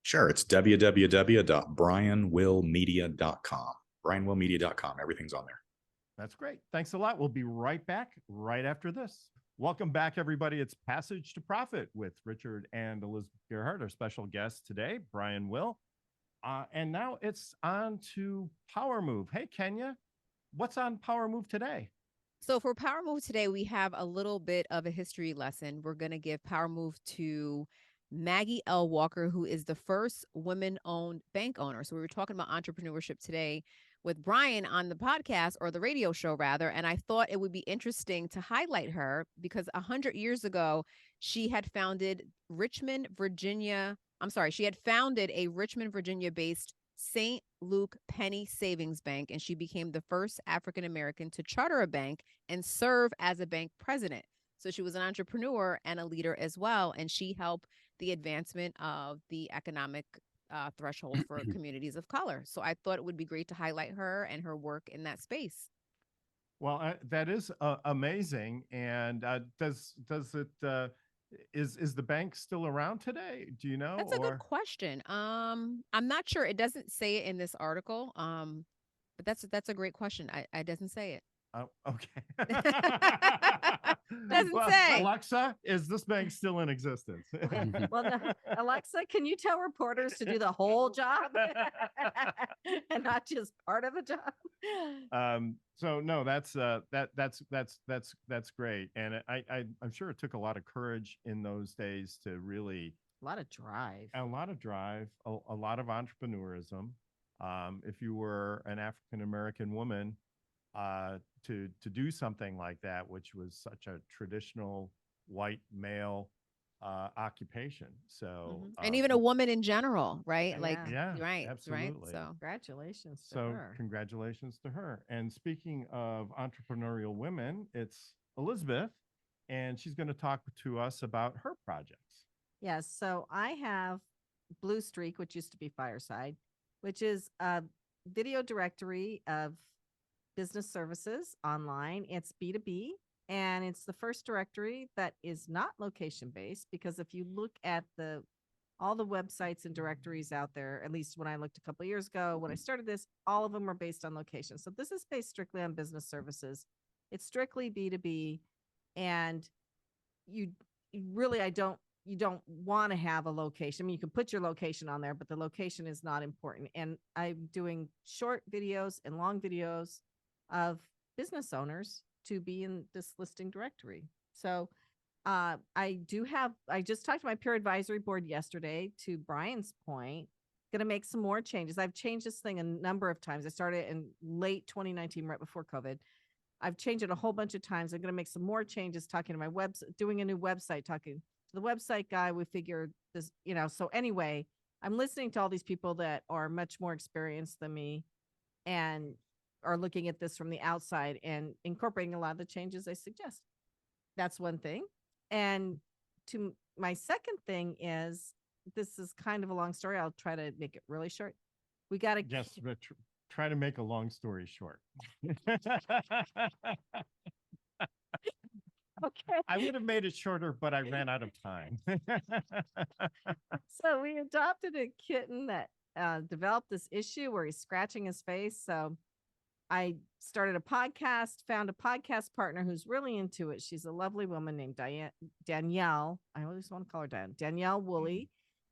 Sure. It's www.brianwillmedia.com. brianwillmedia.com. Everything's on there. That's great. Thanks a lot. We'll be right back right after this. Welcome back, everybody. It's Passage to Profit with Richard and Elizabeth Gearhart, our special guest today, Brian Will. And now it's on to Power Move. Hey, Kenya, what's on Power Move today? So for Power Move today, we have a little bit of a history lesson. We're going to give Power Move to Maggie L. Walker, who is the first women-owned bank owner. So we were talking about entrepreneurship today with Brian on the podcast, or the radio show rather, and I thought it would be interesting to highlight her because 100 years ago, she had founded a Richmond, Virginia-based St. Luke Penny Savings Bank, and she became the first African-American to charter a bank and serve as a bank president. So she was an entrepreneur and a leader as well, and she helped the advancement of the economic threshold for communities of color. So I thought it would be great to highlight her and her work in that space. Well, that is amazing. And does it is the bank still around today? Do you know? That's a good question. I'm not sure. It doesn't say it in this article. But that's a great question. It doesn't say it. Oh, okay. Doesn't say. Alexa, is this bank still in existence? Well, no, Alexa, can you tell reporters to do the whole job and not just part of the job? So no, that's great, and I'm sure it took a lot of courage in those days to really a lot of drive, a lot of entrepreneurism. If you were an African American woman, to do something like that, which was such a traditional white male occupation. So and even a woman in general, right? Like, yeah, right, absolutely. right. So congratulations to her. Congratulations to her. And speaking of entrepreneurial women, it's Elizabeth, and she's going to talk to us about her projects. Yes. So I have Blue Streak, which used to be Fireside, which is a video directory of business services online. It's B2B. And it's the first directory that is not location based, because if you look at all the websites and directories out there, at least when I looked a couple of years ago, when I started this, all of them are based on location. So this is based strictly on business services. It's strictly B2B. And you really, you don't want to have a location. I mean, you can put your location on there, but the location is not important. And I'm doing short videos and long videos of business owners to be in this listing directory. So I just talked to my peer advisory board yesterday, to Brian's point, going to make some more changes. I've changed this thing a number of times. I started in late 2019, right before COVID. I've changed it a whole bunch of times. I'm going to make some more changes, talking to my website, doing a new website, talking to the website guy. We figured this, so anyway, I'm listening to all these people that are much more experienced than me and are looking at this from the outside and incorporating a lot of the changes I suggest. That's one thing. And to my second thing is, this is kind of a long story. I'll try to make it really short. We got to try to make a long story short. Okay. I would have made it shorter, but I ran out of time. So we adopted a kitten that developed this issue where he's scratching his face. So I started a podcast, found a podcast partner who's really into it. She's a lovely woman named Danielle. I always want to call her Danielle Woolley.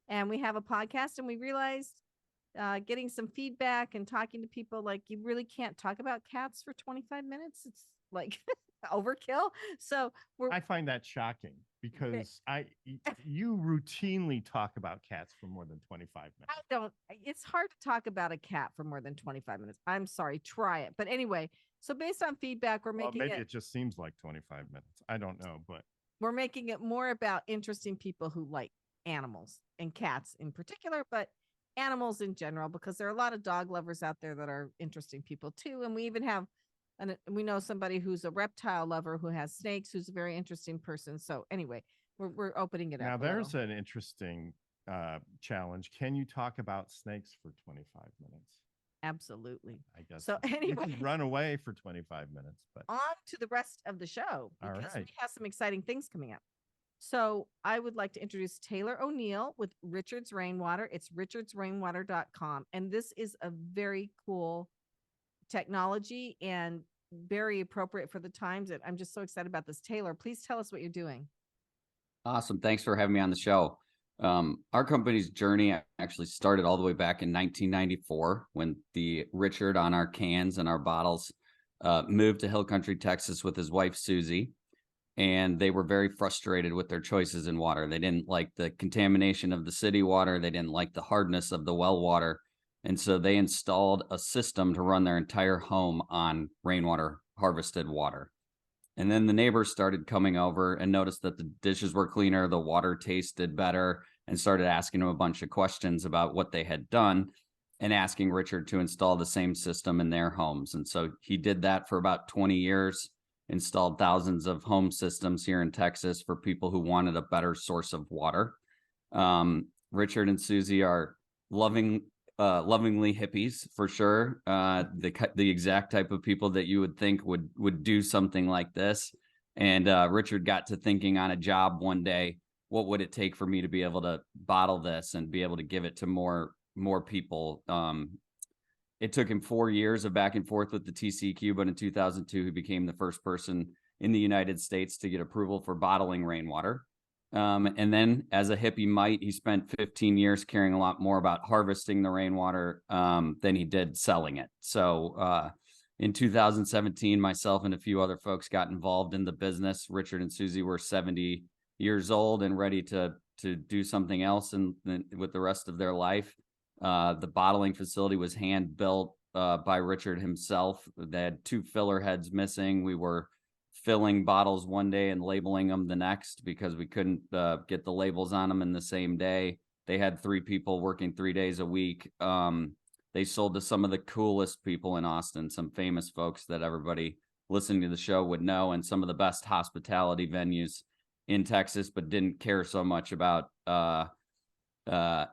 And we have a podcast, and we realized getting some feedback and talking to people, like, you really can't talk about cats for 25 minutes. It's like overkill. So I find that shocking, because you routinely talk about cats for more than 25 minutes. It's hard to talk about a cat for more than 25 minutes. I'm sorry, try it. But anyway, so based on feedback, we're making maybe it just seems like 25 minutes. I don't know, but we're making it more about interesting people who like animals, and cats in particular, but animals in general, because there are a lot of dog lovers out there that are interesting people too. And we even have, we know somebody who's a reptile lover who has snakes, who's a very interesting person. So anyway, we're opening it up. Now there's an interesting challenge. Can you talk about snakes for 25 minutes? Absolutely. I guess so. Anyway, you can run away for 25 minutes, but on to the rest of the show, because we have some exciting things coming up. So I would like to introduce Taylor O'Neill with Richard's Rainwater. It's richardsrainwater.com. And this is a very cool technology and very appropriate for the times. And I'm just so excited about this. Taylor, please tell us what you're doing. Awesome. Thanks for having me on the show. Our company's journey actually started all the way back in 1994, when the Richard on our cans and our bottles moved to Hill Country, Texas with his wife, Susie. And they were very frustrated with their choices in water. They didn't like the contamination of the city water. They didn't like the hardness of the well water. And so they installed a system to run their entire home on rainwater, harvested water. And then the neighbors started coming over and noticed that the dishes were cleaner, the water tasted better, and started asking him a bunch of questions about what they had done, and asking Richard to install the same system in their homes. And so he did that for about 20 years. Installed thousands of home systems here in Texas for people who wanted a better source of water. Richard and Susie are lovingly hippies for sure. The exact type of people that you would think would do something like this. And Richard got to thinking on a job one day, what would it take for me to be able to bottle this and be able to give it to more people? It took him 4 years of back and forth with the TCEQ, but in 2002, he became the first person in the United States to get approval for bottling rainwater. And then, as a hippie might, he spent 15 years caring a lot more about harvesting the rainwater than he did selling it. So in 2017, myself and a few other folks got involved in the business. Richard and Susie were 70 years old and ready to do something else with the rest of their life. The bottling facility was hand built by Richard himself. They had 2 filler heads missing. We were filling bottles one day and labeling them the next because we couldn't get the labels on them in the same day. They had 3 people working 3 days a week. They sold to some of the coolest people in Austin, some famous folks that everybody listening to the show would know, and some of the best hospitality venues in Texas, but didn't care so much about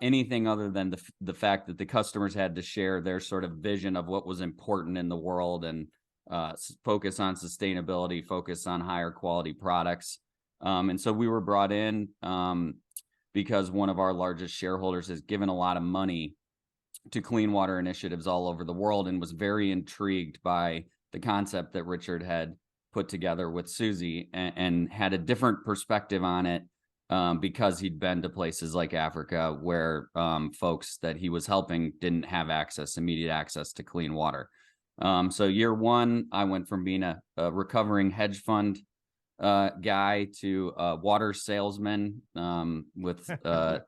anything other than the fact that the customers had to share their sort of vision of what was important in the world. And focus on sustainability, focus on higher quality products. And so we were brought in because one of our largest shareholders has given a lot of money to clean water initiatives all over the world and was very intrigued by the concept that Richard had put together with Susie, and had a different perspective on it because he'd been to places like Africa where folks that he was helping didn't have immediate access to clean water. So year one, I went from being a recovering hedge fund guy to a water salesman with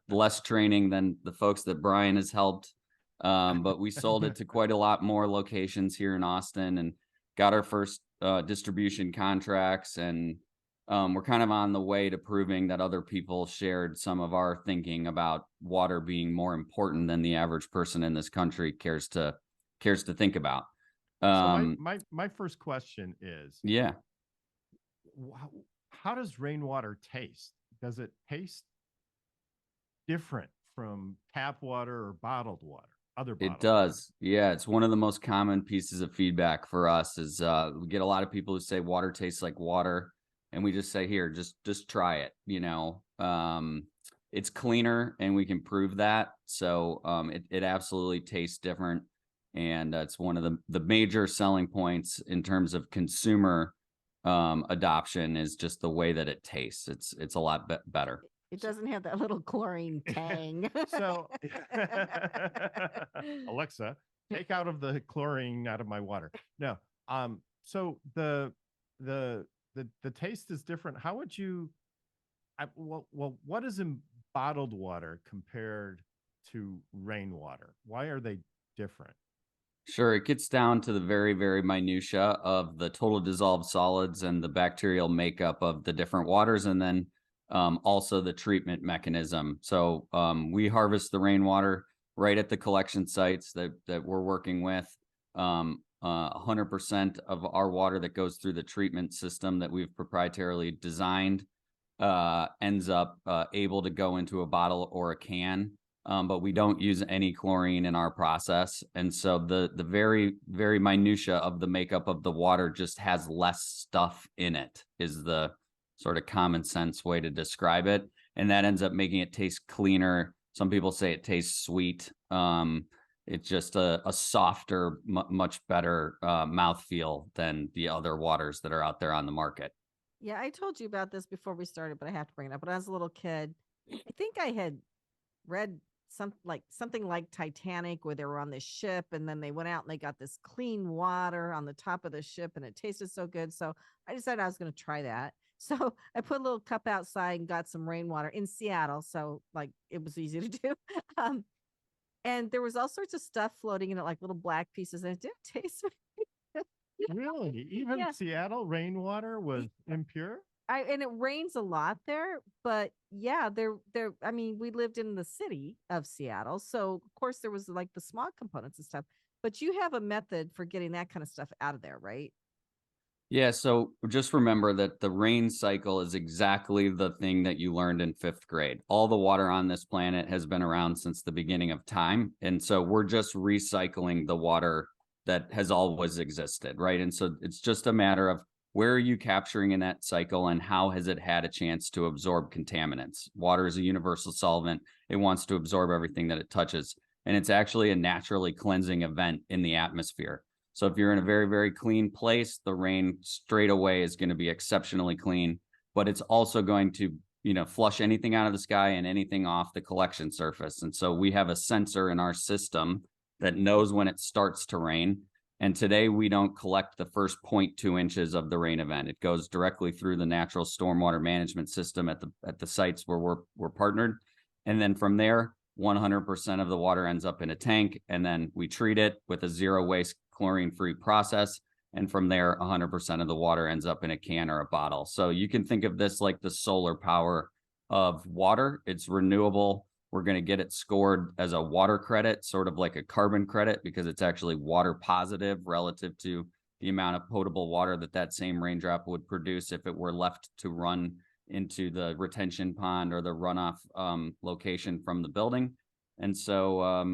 less training than the folks that Brian has helped. But we sold it to quite a lot more locations here in Austin and got our first distribution contracts. And we're kind of on the way to proving that other people shared some of our thinking about water being more important than the average person in this country cares to think about. So my first question is, yeah. How does rainwater taste? Does it taste different from tap water or bottled water? It does. Yeah. It's one of the most common pieces of feedback for us is we get a lot of people who say water tastes like water. And we just say, here, just try it. It's cleaner and we can prove that. So it absolutely tastes different. And it's one of the major selling points in terms of consumer adoption is just the way that it tastes. It's a lot better. It doesn't have that little chlorine tang. So, Alexa, take out of the chlorine out of my water. No. So the taste is different. How would you? What is in bottled water compared to rainwater? Why are they different? Sure. It gets down to the very, very minutia of the total dissolved solids and the bacterial makeup of the different waters, and then also the treatment mechanism. So we harvest the rainwater right at the collection sites that we're working with. 100% of our water that goes through the treatment system that we've proprietarily designed ends up able to go into a bottle or a can. But we don't use any chlorine in our process. And so the very, very minutia of the makeup of the water just has less stuff in it, is the sort of common sense way to describe it. And that ends up making it taste cleaner. Some people say it tastes sweet. It's just a softer, much better mouthfeel than the other waters that are out there on the market. Yeah, I told you about this before we started, but I have to bring it up. When I was a little kid, I think I had read something like Titanic, where they were on this ship and then they went out and they got this clean water on the top of the ship and it tasted so good. So I decided I was going to try that. So I put a little cup outside and got some rainwater in Seattle. So it was easy to do. And there was all sorts of stuff floating in it, like little black pieces, and it didn't taste Really? Even Yeah. Seattle rainwater was impure? And it rains a lot there, but yeah, I mean, we lived in the city of Seattle, so of course there was like the smog components and stuff, but you have a method for getting that kind of stuff out of there, right? Yeah, so just remember that the rain cycle is exactly the thing that you learned in 5th grade. All the water on this planet has been around since the beginning of time. And so we're just recycling the water that has always existed, right? And so it's just a matter of where are you capturing in that cycle and how has it had a chance to absorb contaminants? Water is a universal solvent. It wants to absorb everything that it touches. And it's actually a naturally cleansing event in the atmosphere. So if you're in a very, very clean place, the rain straight away is going to be exceptionally clean, but it's also going to, flush anything out of the sky and anything off the collection surface. And so we have a sensor in our system that knows when it starts to rain. And today we don't collect the first 0.2 inches of the rain event. It goes directly through the natural stormwater management system at the sites where we're partnered. And then from there, 100% of the water ends up in a tank, and then we treat it with a zero waste chlorine-free process. And from there, 100% of the water ends up in a can or a bottle. So you can think of this like the solar power of water. It's renewable. We're going to get it scored as a water credit, sort of like a carbon credit, because it's actually water positive relative to the amount of potable water that same raindrop would produce if it were left to run into the retention pond or the runoff location from the building. And so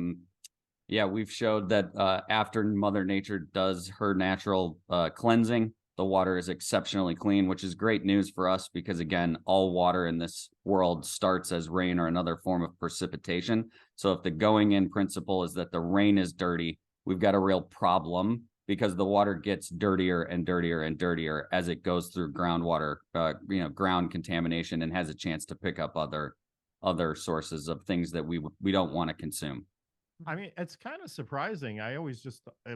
Yeah, we've showed that after Mother Nature does her natural cleansing, the water is exceptionally clean, which is great news for us because, again, all water in this world starts as rain or another form of precipitation. So if the going in principle is that the rain is dirty, we've got a real problem because the water gets dirtier and dirtier and dirtier as it goes through groundwater, ground contamination, and has a chance to pick up other sources of things that we don't want to consume. I mean, it's kind of surprising. I always just I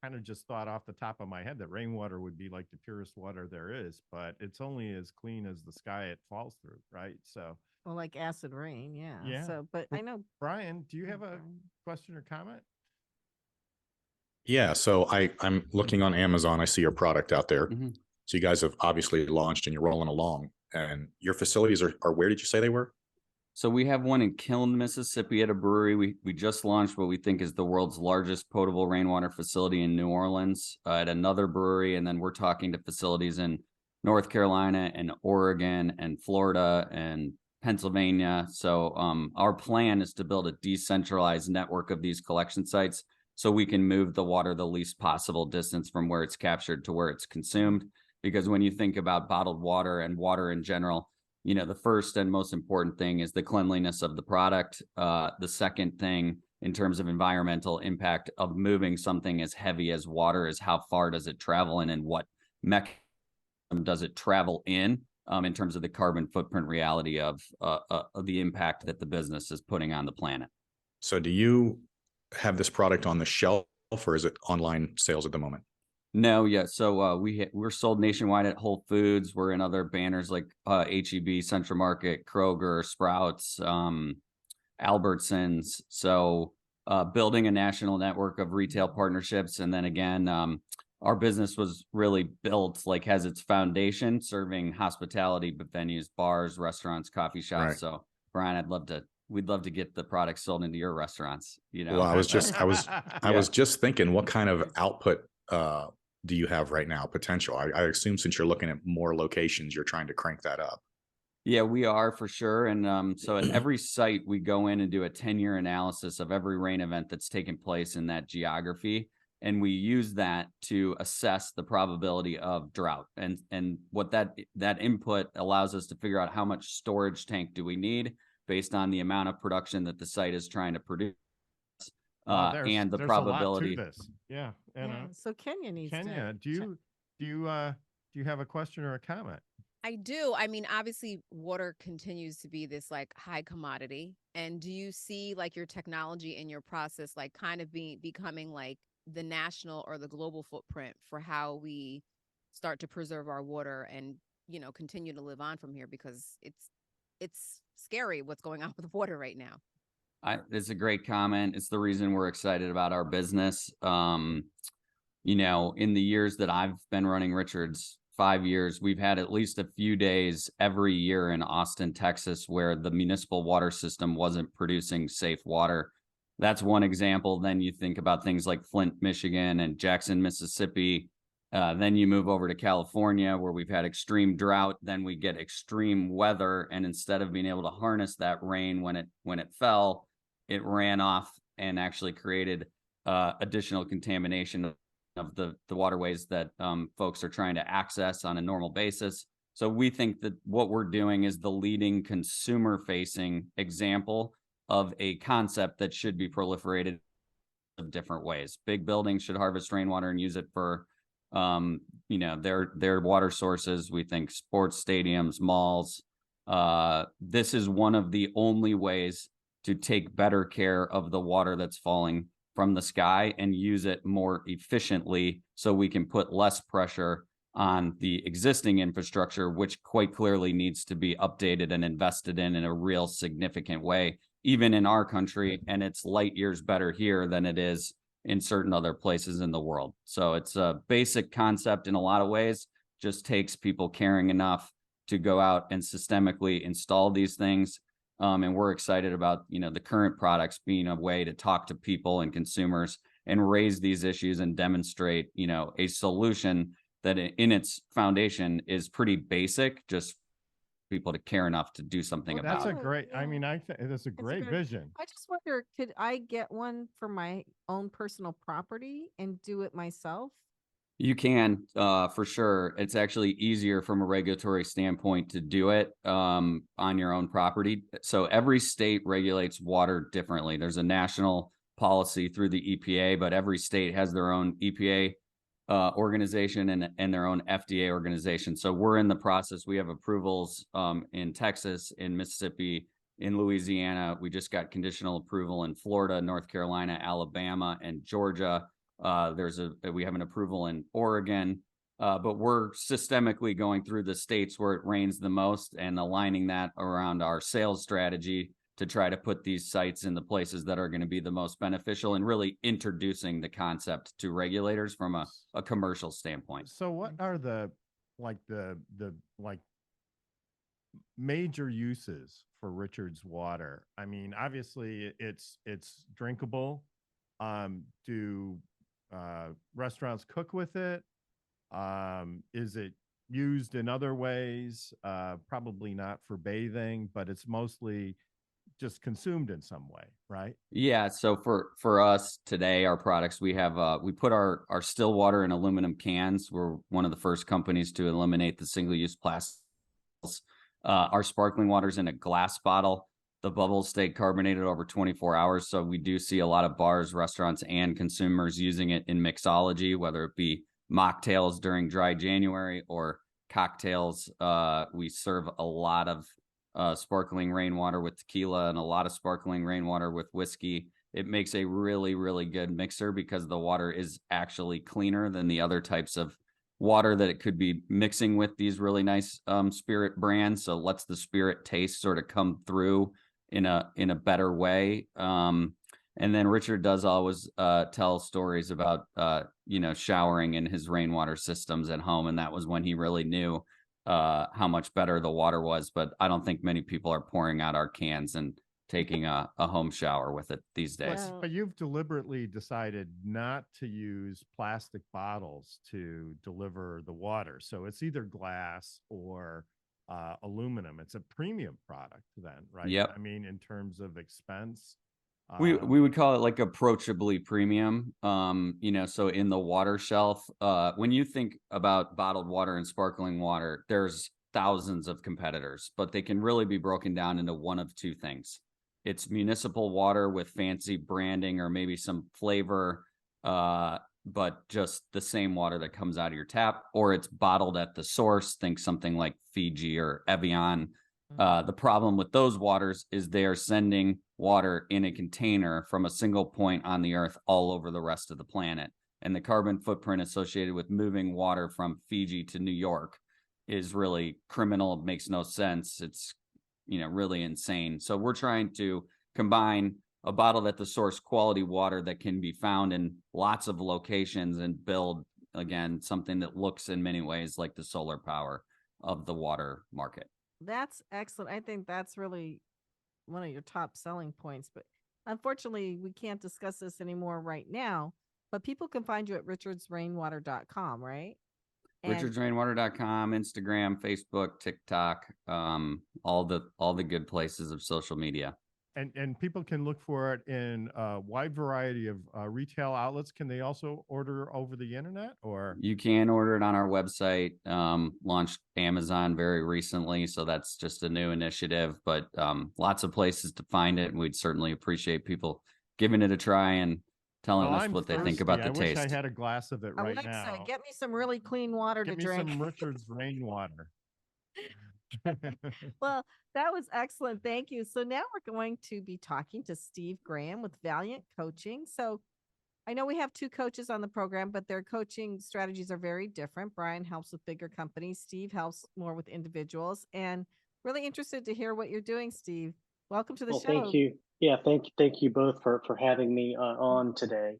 kind of just thought off the top of my head that rainwater would be like the purest water there is, but it's only as clean as the sky it falls through, right? So, Well, like acid rain, yeah. Yeah. So, but I know. Brian, do you have a Brian. question or comment? Yeah, so I'm looking on Amazon. I see your product out there. Mhm. So you guys have obviously launched and you're rolling along. And your facilities are where did you say they were? So we have one in Kiln, Mississippi at a brewery. We just launched what we think is the world's largest potable rainwater facility in New Orleans at another brewery. And then we're talking to facilities in North Carolina and Oregon and Florida and Pennsylvania. So our plan is to build a decentralized network of these collection sites so we can move the water the least possible distance from where it's captured to where it's consumed. Because when you think about bottled water and water in general, the first and most important thing is the cleanliness of the product. The second thing in terms of environmental impact of moving something as heavy as water is how far does it travel in and what mechanism does it travel in terms of the carbon footprint reality of the impact that the business is putting on the planet. So do you have this product on the shelf or is it online sales at the moment? No, yeah. So we're sold nationwide at Whole Foods. We're in other banners like HEB, Central Market, Kroger, Sprouts, Albertsons. So building a national network of retail partnerships. And then again, our business was really built, has its foundation serving hospitality venues, bars, restaurants, coffee shops. Right. So Brian, we'd love to get the product sold into your restaurants. Well, I was just thinking, what kind of output do you have right now? Potential. I assume since you're looking at more locations, you're trying to crank that up. Yeah, we are for sure. And so at every site, we go in and do a 10-year analysis of every rain event that's taken place in that geography. And we use that to assess the probability of drought. And what that input allows us to figure out how much storage tank do we need based on the amount of production that the site is trying to produce. And the probability. A lot to this. Yeah. And, So Kenya needs Kenya, to do you have a question or a comment? I do. I mean, obviously, water continues to be this high commodity. And do you see your technology and your process kind of becoming the national or the global footprint for how we start to preserve our water and continue to live on from here, because it's scary what's going on with water right now. It's a great comment. It's the reason we're excited about our business. In the years that I've been running Richards, 5 years, we've had at least a few days every year in Austin, Texas, where the municipal water system wasn't producing safe water. That's one example. Then you think about things like Flint, Michigan, and Jackson, Mississippi. Then you move over to California, where we've had extreme drought. Then we get extreme weather, and instead of being able to harness that rain when it fell, it ran off and actually created additional contamination of the waterways that folks are trying to access on a normal basis. So we think that what we're doing is the leading consumer-facing example of a concept that should be proliferated in different ways. Big buildings should harvest rainwater and use it for their water sources. We think sports stadiums, malls. This is one of the only ways to take better care of the water that's falling from the sky and use it more efficiently so we can put less pressure on the existing infrastructure, which quite clearly needs to be updated and invested in a real significant way, even in our country. And it's light years better here than it is in certain other places in the world. So it's a basic concept in a lot of ways, just takes people caring enough to go out and systemically install these things. And we're excited about, the current products being a way to talk to people and consumers and raise these issues and demonstrate, a solution that in its foundation is pretty basic, just people to care enough to do something Well, That's about a it. great, I Yeah. mean, I think that's a great great- vision. I just wonder, could I get one for my own personal property and do it myself? You can, for sure. It's actually easier from a regulatory standpoint to do it on your own property. So every state regulates water differently. There's a national policy through the EPA, but every state has their own EPA organization and their own FDA organization. So we're in the process. We have approvals in Texas, in Mississippi, in Louisiana. We just got conditional approval in Florida, North Carolina, Alabama, and Georgia. We have an approval in Oregon, but we're systemically going through the states where it rains the most and aligning that around our sales strategy to try to put these sites in the places that are going to be the most beneficial and really introducing the concept to regulators from a commercial standpoint. So what are the like major uses for Richard's water? I mean, obviously it's drinkable. Do restaurants cook with it? Is it used in other ways? Probably not for bathing, but it's mostly just consumed in some way, right? Yeah. So for us today, our products, we have we put our still water in aluminum cans. We're one of the first companies to eliminate the single-use plastics. Our sparkling water's in a glass bottle. The bubbles stay carbonated over 24 hours. So we do see a lot of bars, restaurants, and consumers using it in mixology, whether it be mocktails during dry January or cocktails. We serve a lot of sparkling rainwater with tequila and a lot of sparkling rainwater with whiskey. It makes a really, really good mixer because the water is actually cleaner than the other types of water that it could be mixing with these really nice spirit brands. So lets the spirit taste sort of come through in a better way. And then Richard does always tell stories about showering in his rainwater systems at home, and that was when he really knew how much better the water was. But I don't think many people are pouring out our cans and taking a home shower with it these days. But you've deliberately decided not to use plastic bottles to deliver the water. So it's either glass or aluminum. It's a premium product then, right? Yep. I mean, in terms of expense. We would call it like approachably premium. So in the water shelf, when you think about bottled water and sparkling water, there's thousands of competitors, but they can really be broken down into one of two things. It's municipal water with fancy branding or maybe some flavor, but just the same water that comes out of your tap, or it's bottled at the source. Think something like Fiji or Evian. The problem with those waters is they are sending water in a container from a single point on the earth all over the rest of the planet. And the carbon footprint associated with moving water from Fiji to New York is really criminal. It makes no sense. It's, really insane. So we're trying to combine a bottled at the source quality water that can be found in lots of locations and build, again, something that looks in many ways like the solar power of the water market. That's excellent. I think that's really one of your top selling points. But unfortunately, we can't discuss this anymore right now. But people can find you at richardsrainwater.com, right? richardsrainwater.com, Instagram, Facebook, TikTok, all the good places of social media. And people can look for it in a wide variety of retail outlets. Can they also order over the internet, or? You can order it on our website. Launched Amazon very recently, so that's just a new initiative, but lots of places to find it. And we'd certainly appreciate people giving it a try and telling us what they think about the taste. I wish I had a glass of it right Alexa, now. get me some really clean water Get to me drink. some Richard's rainwater. Well, that was excellent. Thank you. So now we're going to be talking to Steve Graham with Valiant Coaching. So I know we have two coaches on the program, but their coaching strategies are very different. Brian helps with bigger companies. Steve helps more with individuals, and really interested to hear what you're doing, Steve. Welcome to the show. Thank you. Yeah, thank you both for having me on today.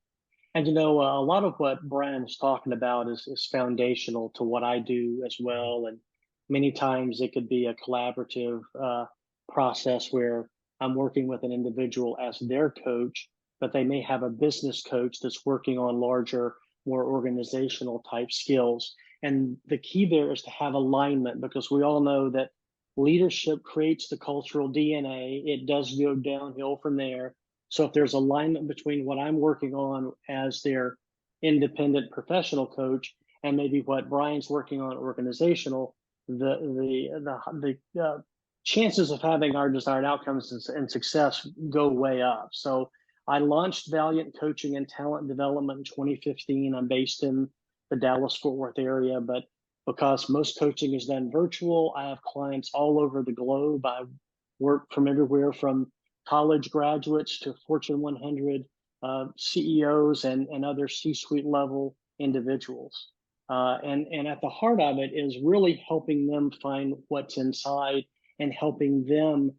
And a lot of what Brian is talking about is foundational to what I do as well. And many times it could be a collaborative process where I'm working with an individual as their coach, but they may have a business coach that's working on larger, more organizational type skills. And the key there is to have alignment, because we all know that leadership creates the cultural DNA. It does go downhill from there. So if there's alignment between what I'm working on as their independent professional coach and maybe what Brian's working on organizational, the chances of having our desired outcomes and success go way up. So I launched Valiant Coaching and Talent Development in 2015. I'm based in the Dallas-Fort Worth area, but because most coaching is done virtual, I have clients all over the globe. I work from everywhere from college graduates to Fortune 100 CEOs and other C-suite level individuals. And at the heart of it is really helping them find what's inside and helping them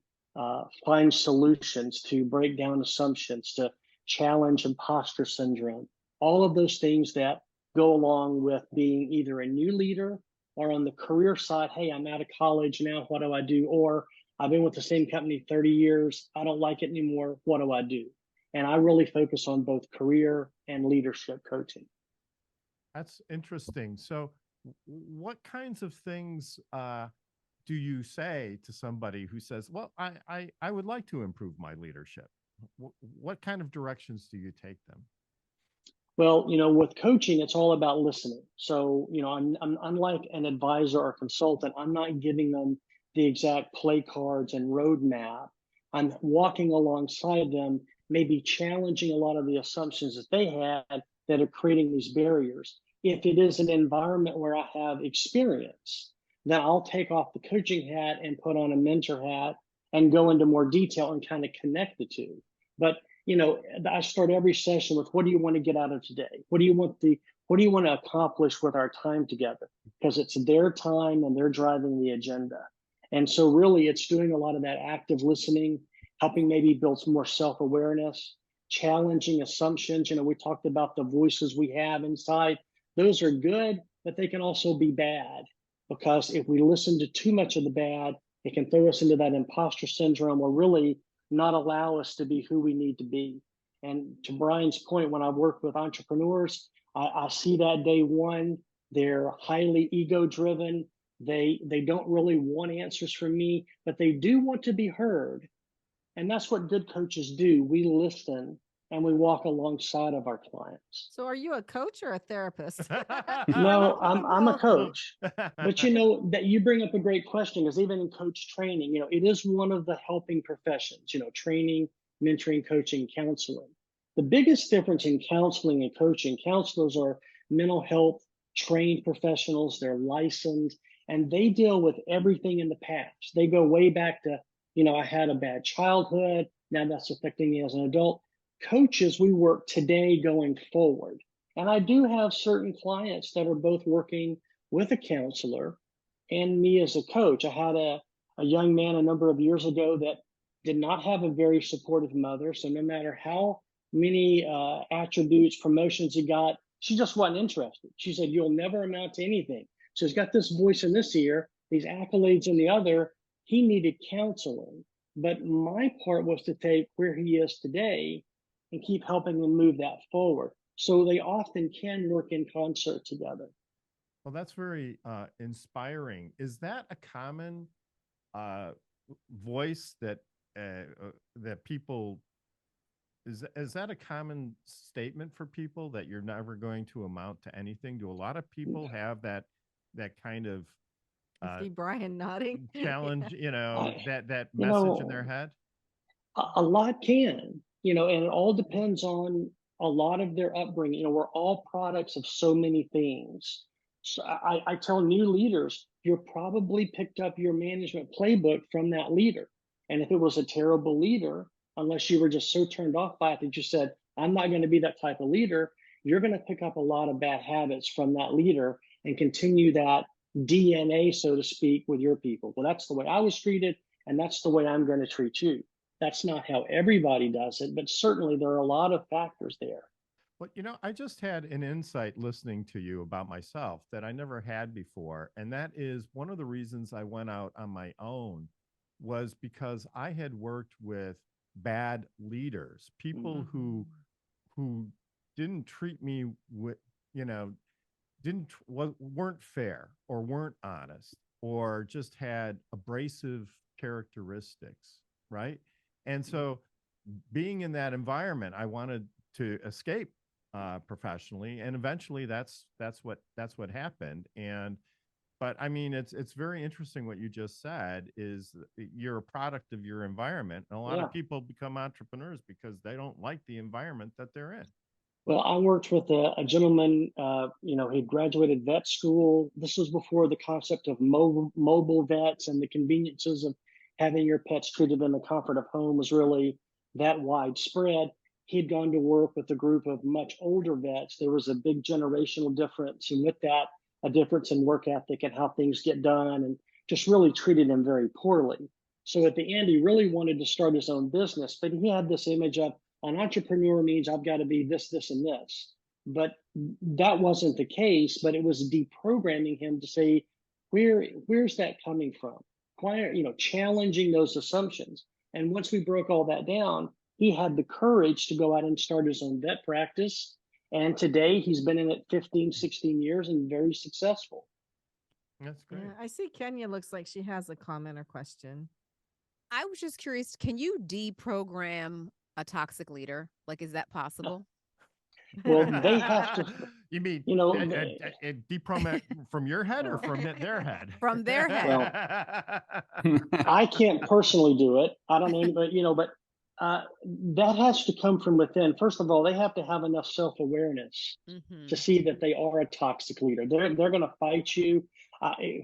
find solutions to break down assumptions, to challenge imposter syndrome, all of those things that go along with being either a new leader or on the career side. Hey, I'm out of college now. What do I do? Or I've been with the same company 30 years. I don't like it anymore. What do I do? And I really focus on both career and leadership coaching. That's interesting. So what kinds of things do you say to somebody who says, well, I would like to improve my leadership? What kind of directions do you take them? Well, with coaching, it's all about listening. So, I'm unlike an advisor or consultant. I'm not giving them the exact play cards and roadmap. I'm walking alongside them, maybe challenging a lot of the assumptions that they had that are creating these barriers. If it is an environment where I have experience, then I'll take off the coaching hat and put on a mentor hat and go into more detail and kind of connect the two. But I start every session with, what do you want to get out of today? What do you want to accomplish with our time together? Because it's their time and they're driving the agenda. And so really it's doing a lot of that active listening, helping maybe build some more self-awareness, challenging assumptions. We talked about the voices we have inside. Those are good, but they can also be bad, because if we listen to too much of the bad, it can throw us into that imposter syndrome or really not allow us to be who we need to be. And to Brian's point, when I work with entrepreneurs, I see that day one, they're highly ego driven. They don't really want answers from me, but they do want to be heard. And that's what good coaches do. We listen and we walk alongside of our clients. So are you a coach or a therapist? No, I'm a coach. But that you bring up a great question, because even in coach training, it is one of the helping professions, training, mentoring, coaching, counseling. The biggest difference in counseling and coaching, counselors are mental health trained professionals, they're licensed, and they deal with everything in the past. They go way back to, I had a bad childhood, now that's affecting me as an adult. Coaches, we work today going forward. And I do have certain clients that are both working with a counselor and me as a coach. I had a young man a number of years ago that did not have a very supportive mother. So no matter how many attributes, promotions he got, she just wasn't interested. She said, you'll never amount to anything. So he's got this voice in this ear, these accolades in the other. He needed counseling. But my part was to take where he is today and keep helping them move that forward. So they often can work in concert together. Well, that's very inspiring. Is that a common voice that people, is that a common statement for people, that you're never going to amount to anything? Do a lot of people have that kind of see Brian nodding challenge, that message in their head? A lot can, and it all depends on a lot of their upbringing. We're all products of so many things. So I tell new leaders, you're probably picked up your management playbook from that leader. And if it was a terrible leader, unless you were just so turned off by it that you said, I'm not going to be that type of leader, you're going to pick up a lot of bad habits from that leader and continue that DNA, so to speak, with your people. Well, that's the way I was treated, and that's the way I'm going to treat you. That's not how everybody does it, but certainly there are a lot of factors there. Well, I just had an insight listening to you about myself that I never had before. And that is one of the reasons I went out on my own was because I had worked with bad leaders, people who didn't treat me with, weren't fair or weren't honest. or just had abrasive characteristics, right? And so being in that environment, I wanted to escape professionally, and eventually that's what happened. And but I mean, it's very interesting what you just said, is you're a product of your environment. And a lot Yeah. of people become entrepreneurs because they don't like the environment that they're in. Well, I worked with a gentleman, he graduated vet school. This was before the concept of mobile vets and the conveniences of having your pets treated in the comfort of home was really that widespread. He'd gone to work with a group of much older vets. There was a big generational difference, and with that, a difference in work ethic and how things get done, and just really treated him very poorly. So at the end, he really wanted to start his own business, but he had this image of, an entrepreneur means I've got to be this, this, and this. But that wasn't the case, but it was deprogramming him to say, where's that coming from? Why are, challenging those assumptions? And once we broke all that down, he had the courage to go out and start his own vet practice. And today he's been in it 15, 16 years and very successful. That's great. Yeah, I see Kenya looks like she has a comment or question. I was just curious, can you deprogram a toxic leader? Like, is that possible? Well, they have to. You mean, deprogram from your head or from their head? From their head. I can't personally do it. I don't know, but that has to come from within. First of all, they have to have enough self-awareness to see that they are a toxic leader. They're going to fight you.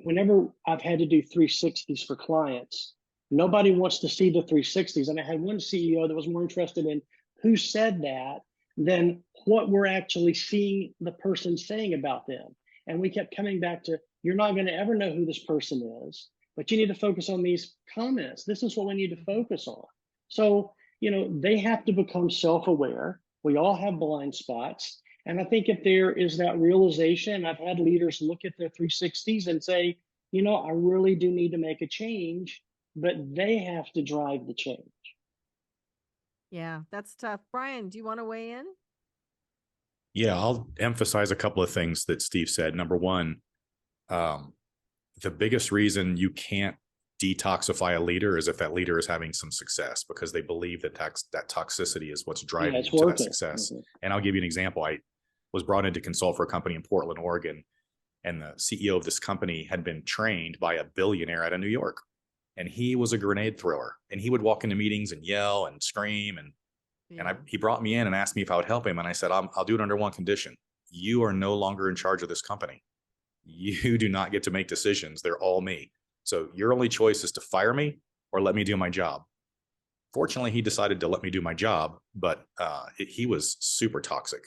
Whenever I've had to do 360s for clients, nobody wants to see the 360s. And I had one CEO that was more interested in who said that than what we're actually seeing the person saying about them. And we kept coming back to, you're not going to ever know who this person is, but you need to focus on these comments. This is what we need to focus on. So, they have to become self-aware. We all have blind spots. And I think if there is that realization, I've had leaders look at their 360s and say, I really do need to make a change, but they have to drive the change. Yeah, that's tough. Brian, do you want to weigh in? Yeah, I'll emphasize a couple of things that Steve said. Number one, the biggest reason you can't detoxify a leader is if that leader is having some success, because they believe that that toxicity is what's driving them to that success. And I'll give you an example. I was brought in to consult for a company in Portland, Oregon, and the CEO of this company had been trained by a billionaire out of New York. And he was a grenade thrower, and he would walk into meetings and yell and scream. And he brought me in and asked me if I would help him. And I said, I'll do it under one condition. You are no longer in charge of this company. You do not get to make decisions. They're all me. So your only choice is to fire me or let me do my job. Fortunately, he decided to let me do my job, but he was super toxic.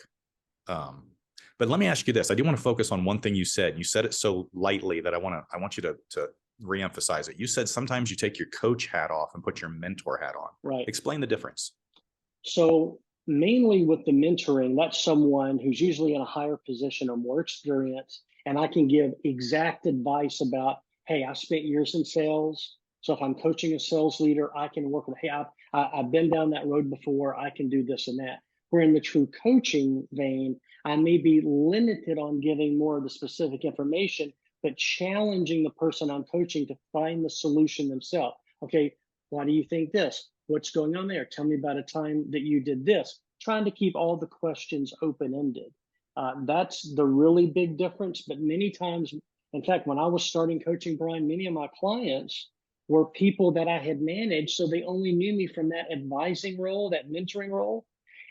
But let me ask you this. I do want to focus on one thing you said. You said it so lightly that I want you to reemphasize it. You said sometimes you take your coach hat off and put your mentor hat on. Right. Explain the difference. So mainly with the mentoring, that's someone who's usually in a higher position or more experience, and I can give exact advice about, hey, I spent years in sales. So if I'm coaching a sales leader, I can work with, hey, I've been down that road before. I can do this and that. Where in the true coaching vein, I may be limited on giving more of the specific information, but challenging the person I'm coaching to find the solution themselves. Okay, why do you think this? What's going on there? Tell me about a time that you did this. Trying to keep all the questions open-ended. That's the really big difference. But many times, in fact, when I was starting coaching, Brian, many of my clients were people that I had managed. So they only knew me from that advising role, that mentoring role.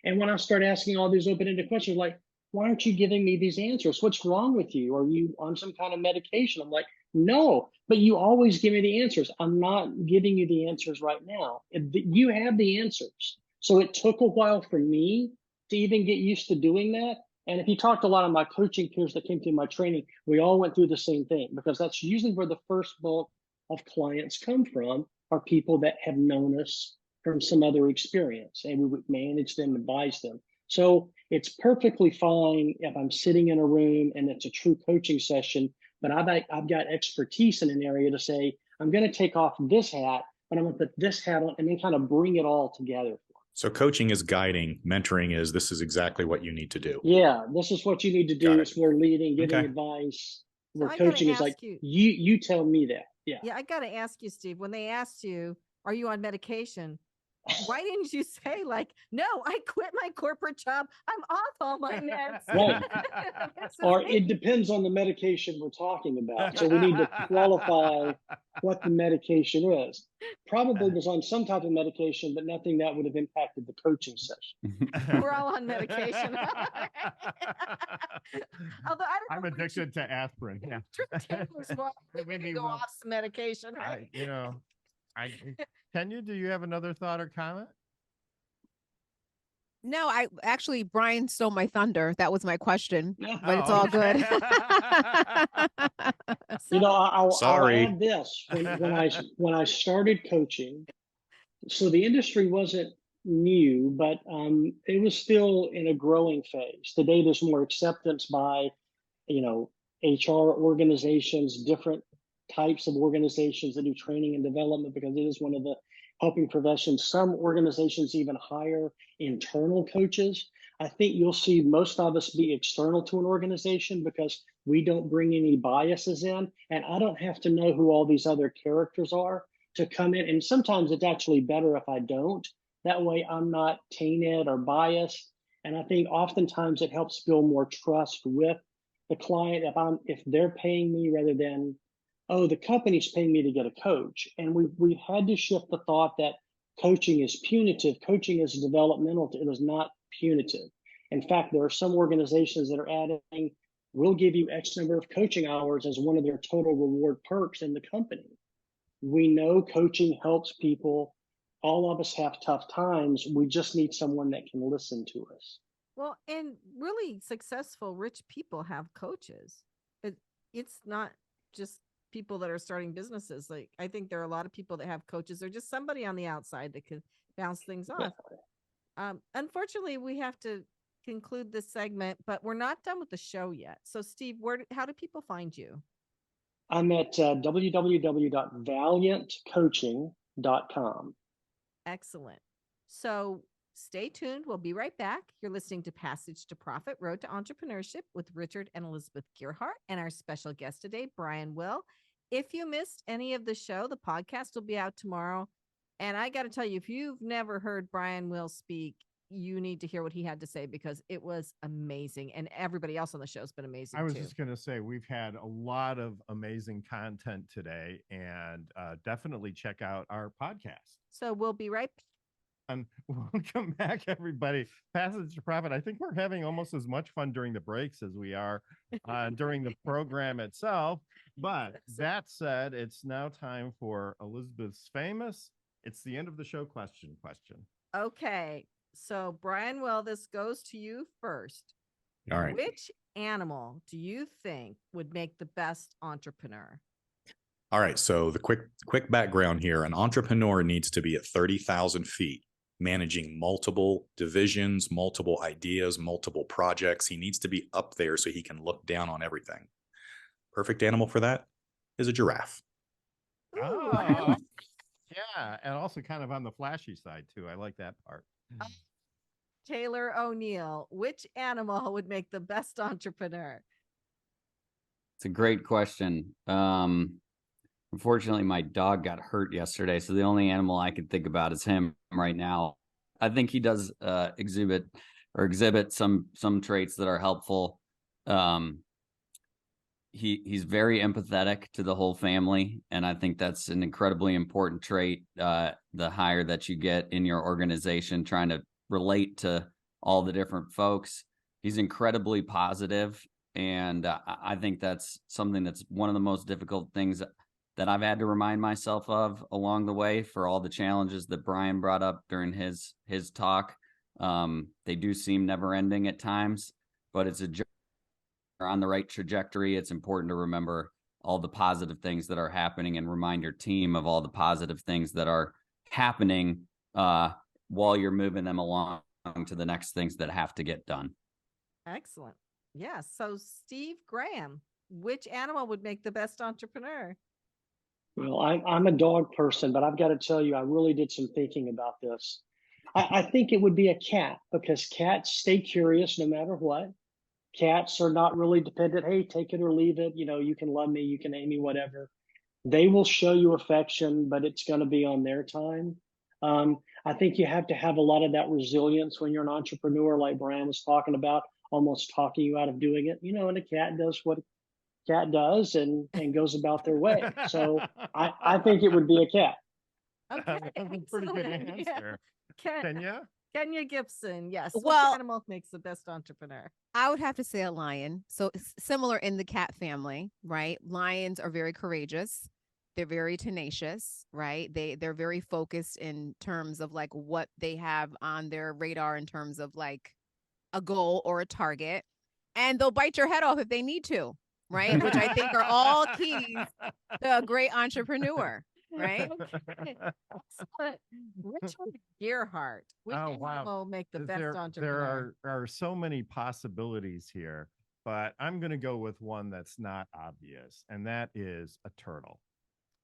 And when I started asking all these open-ended questions, like, why aren't you giving me these answers? What's wrong with you? Are you on some kind of medication? I'm like, no, but you always give me the answers. I'm not giving you the answers right now. You have the answers. So it took a while for me to even get used to doing that. And if you talk to a lot of my coaching peers that came through my training, we all went through the same thing, because that's usually where the first bulk of clients come from, are people that have known us from some other experience, and we would manage them, advise them. So it's perfectly fine if I'm sitting in a room and it's a true coaching session, but I've got expertise in an area to say, I'm going to take off this hat, but I'm going to put this hat on, and then kind of bring it all together. So coaching is guiding, mentoring is, this is exactly what you need to do. Yeah, this is what you need to do. It's more leading, giving advice. where I gotta coaching is like, ask you- you tell me that. Yeah. Yeah, I got to ask you, Steve, when they asked you, are you on medication? Why didn't you say like, no, I quit my corporate job. I'm off all my meds. Right. This is Or it. it depends on the medication we're talking about. So we need to qualify what the medication is. Probably was on some type of medication, but nothing that would have impacted the coaching session. We're all on medication. Although I don't I'm know when addicted to aspirin. Yeah. Taylor's more likely Maybe to go we'll- off some medication, right? Can you, do you have another thought or comment? No, I actually Brian stole my thunder. That was my question, but it's Oh, all okay. good. You know, I'll Sorry. add this. When I started coaching, so the industry wasn't new, but it was still in a growing phase. Today, there's more acceptance by, HR organizations, different types of organizations that do training and development, because it is one of the helping professions. Some organizations even hire internal coaches. I think you'll see most of us be external to an organization because we don't bring any biases in, and I don't have to know who all these other characters are to come in. And sometimes it's actually better if I don't. That way I'm not tainted or biased. And I think oftentimes it helps build more trust with the client if they're paying me rather than, oh, the company's paying me to get a coach. And we've had to shift the thought that coaching is punitive. Coaching is developmental. It is not punitive. In fact, there are some organizations that are adding, we'll give you X number of coaching hours as one of their total reward perks in the company. We know coaching helps people. All of us have tough times. We just need someone that can listen to us. Well, and really successful rich people have coaches. It's not just people that are starting businesses. Like, I think there are a lot of people that have coaches or just somebody on the outside that can bounce things off. Unfortunately, we have to conclude this segment, but we're not done with the show yet. So Steve, how do people find you? I'm at www.valiantcoaching.com. Excellent. So stay tuned. We'll be right back. You're listening to Passage to Profit, Road to Entrepreneurship with Richard and Elizabeth Gearhart and our special guest today, Brian Will. If you missed any of the show, the podcast will be out tomorrow. And I got to tell you, if you've never heard Brian Will speak, you need to hear what he had to say because it was amazing. And everybody else on the show has been amazing. I was too. just going to say, we've had a lot of amazing content today, and definitely check out our podcast. So we'll be right back. And welcome back, everybody. Passage to Profit. I think we're having almost as much fun during the breaks as we are during the program itself. But that said, it's now time for Elizabeth's famous, it's the end of the show question. Okay. So Brian Will, this goes to you first. All right. Which animal do you think would make the best entrepreneur? All right. So the quick background here, an entrepreneur needs to be at 30,000 feet, managing multiple divisions, multiple ideas, multiple projects. He needs to be up there so he can look down on everything. Perfect animal for that is a giraffe. Ooh, Oh, yeah. And also kind of on the flashy side, too. I like that part. Taylor O'Neill, which animal would make the best entrepreneur? It's a great question. Unfortunately, my dog got hurt yesterday, so the only animal I can think about is him right now. I think he does exhibit some traits that are helpful. He's very empathetic to the whole family, and I think that's an incredibly important trait. The higher that you get in your organization, trying to relate to all the different folks, he's incredibly positive, and I think that's something that's one of the most difficult things that I've had to remind myself of along the way for all the challenges that Brian brought up during his talk. They do seem never ending at times, but it's on the right trajectory. It's important to remember all the positive things that are happening and remind your team of all the positive things that are happening while you're moving them along to the next things that have to get done. Excellent. Yeah. So Steve Graham, which animal would make the best entrepreneur? Well, I'm a dog person, but I've got to tell you, I really did some thinking about this. I think it would be a cat because cats stay curious no matter what. Cats are not really dependent. Hey, take it or leave it. You know, you can love me, you can hate me, whatever. They will show you affection, but it's going to be on their time. I think you have to have a lot of that resilience when you're an entrepreneur, like Brian was talking about, almost talking you out of doing it. You know, and a cat does what a cat does and goes about their way. So I think it would be a cat. Okay, That's a pretty good excellent. Yeah. answer. Ken- Kenya? Kenya Gipson. Yes. Well- Which animal makes the best entrepreneur? I would have to say a lion. So it's similar in the cat family, right? Lions are very courageous. They're very tenacious, right? They're very focused in terms of like what they have on their radar in terms of like a goal or a target. And they'll bite your head off if they need to, right? Which I think are all keys to a great entrepreneur, right? Excellent. Richard Gearhart. Which Oh, wow. animal make the best There entrepreneur? are so many possibilities here, but I'm going to go with one that's not obvious, and that is a turtle.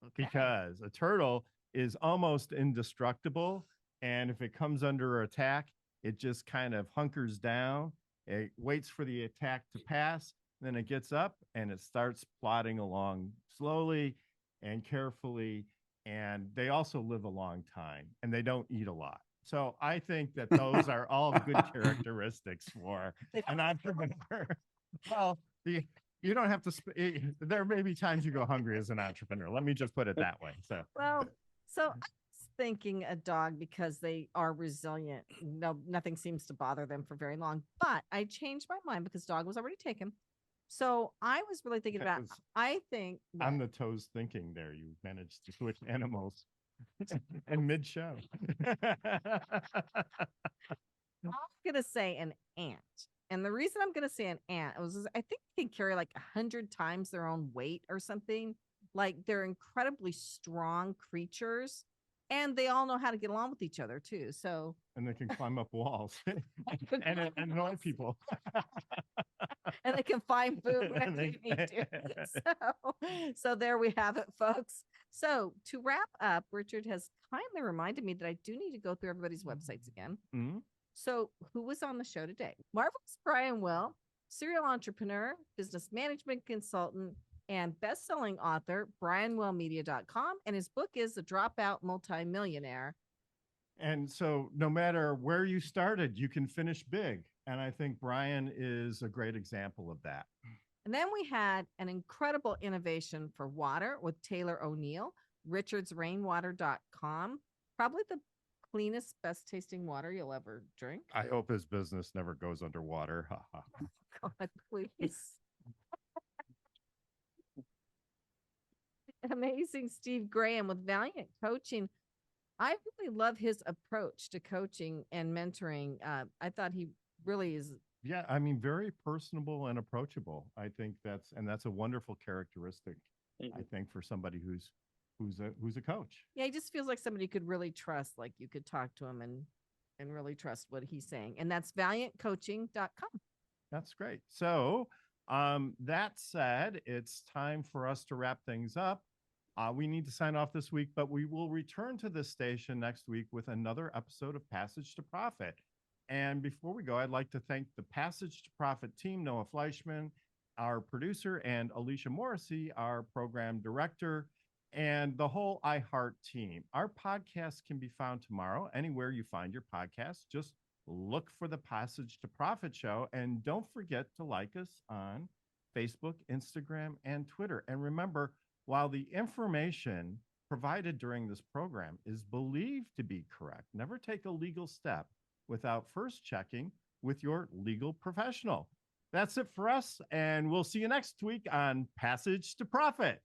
Okay. Because a turtle is almost indestructible, and if it comes under attack, it just kind of hunkers down. It waits for the attack to pass, then it gets up and it starts plodding along slowly and carefully. And they also live a long time, and they don't eat a lot. So I think that those are all good characteristics for an entrepreneur. Well, you don't have to. There may be times you go hungry as an entrepreneur. Let me just put it that way. So, Well, so I was thinking a dog because they are resilient. No, nothing seems to bother them for very long. But I changed my mind because dog was already taken. So I was really thinking That about. was I think on that- the toes thinking there. You managed to switch animals in mid-show. I'm gonna say an ant. And the reason I'm gonna say an ant was I think they can carry like 100 times their own weight or something. Like they're incredibly strong creatures, and they all know how to get along with each other too. So And they can climb up walls and annoy people. and they can find food when And they they- need to. So there we have it, folks. So to wrap up, Richard has kindly reminded me that I do need to go through everybody's websites again. Mhm. So who was on the show today? Marvelous Brian Will, serial entrepreneur, business management consultant, and best-selling author, brianwellmedia.com. And his book is The Dropout Multi-Millionaire. And so no matter where you started, you can finish big. And I think Brian is a great example of that. And then we had an incredible innovation for water with Taylor O'Neill, richardsrainwater.com. Probably the cleanest, best tasting water you'll ever drink. I hope his business never goes underwater. God, please. Amazing Steve Graham with Valiant Coaching. I really love his approach to coaching and mentoring. I thought he really is. Yeah, I mean, very personable and approachable. I think that's a wonderful characteristic, I think, for somebody who's a coach. Yeah, he just feels like somebody you could really trust. Like you could talk to him and really trust what he's saying. And that's valiantcoaching.com. That's great. So, that said, it's time for us to wrap things up. We need to sign off this week, but we will return to this station next week with another episode of Passage to Profit. And before we go, I'd like to thank the Passage to Profit team, Noah Fleischman, our producer, and Alicia Morrissey, our program director, and the whole iHeart team. Our podcast can be found tomorrow anywhere you find your podcast. Just look for the Passage to Profit show, and don't forget to like us on Facebook, Instagram, and Twitter. And remember, while the information provided during this program is believed to be correct, never take a legal step without first checking with your legal professional. That's it for us, and we'll see you next week on Passage to Profit.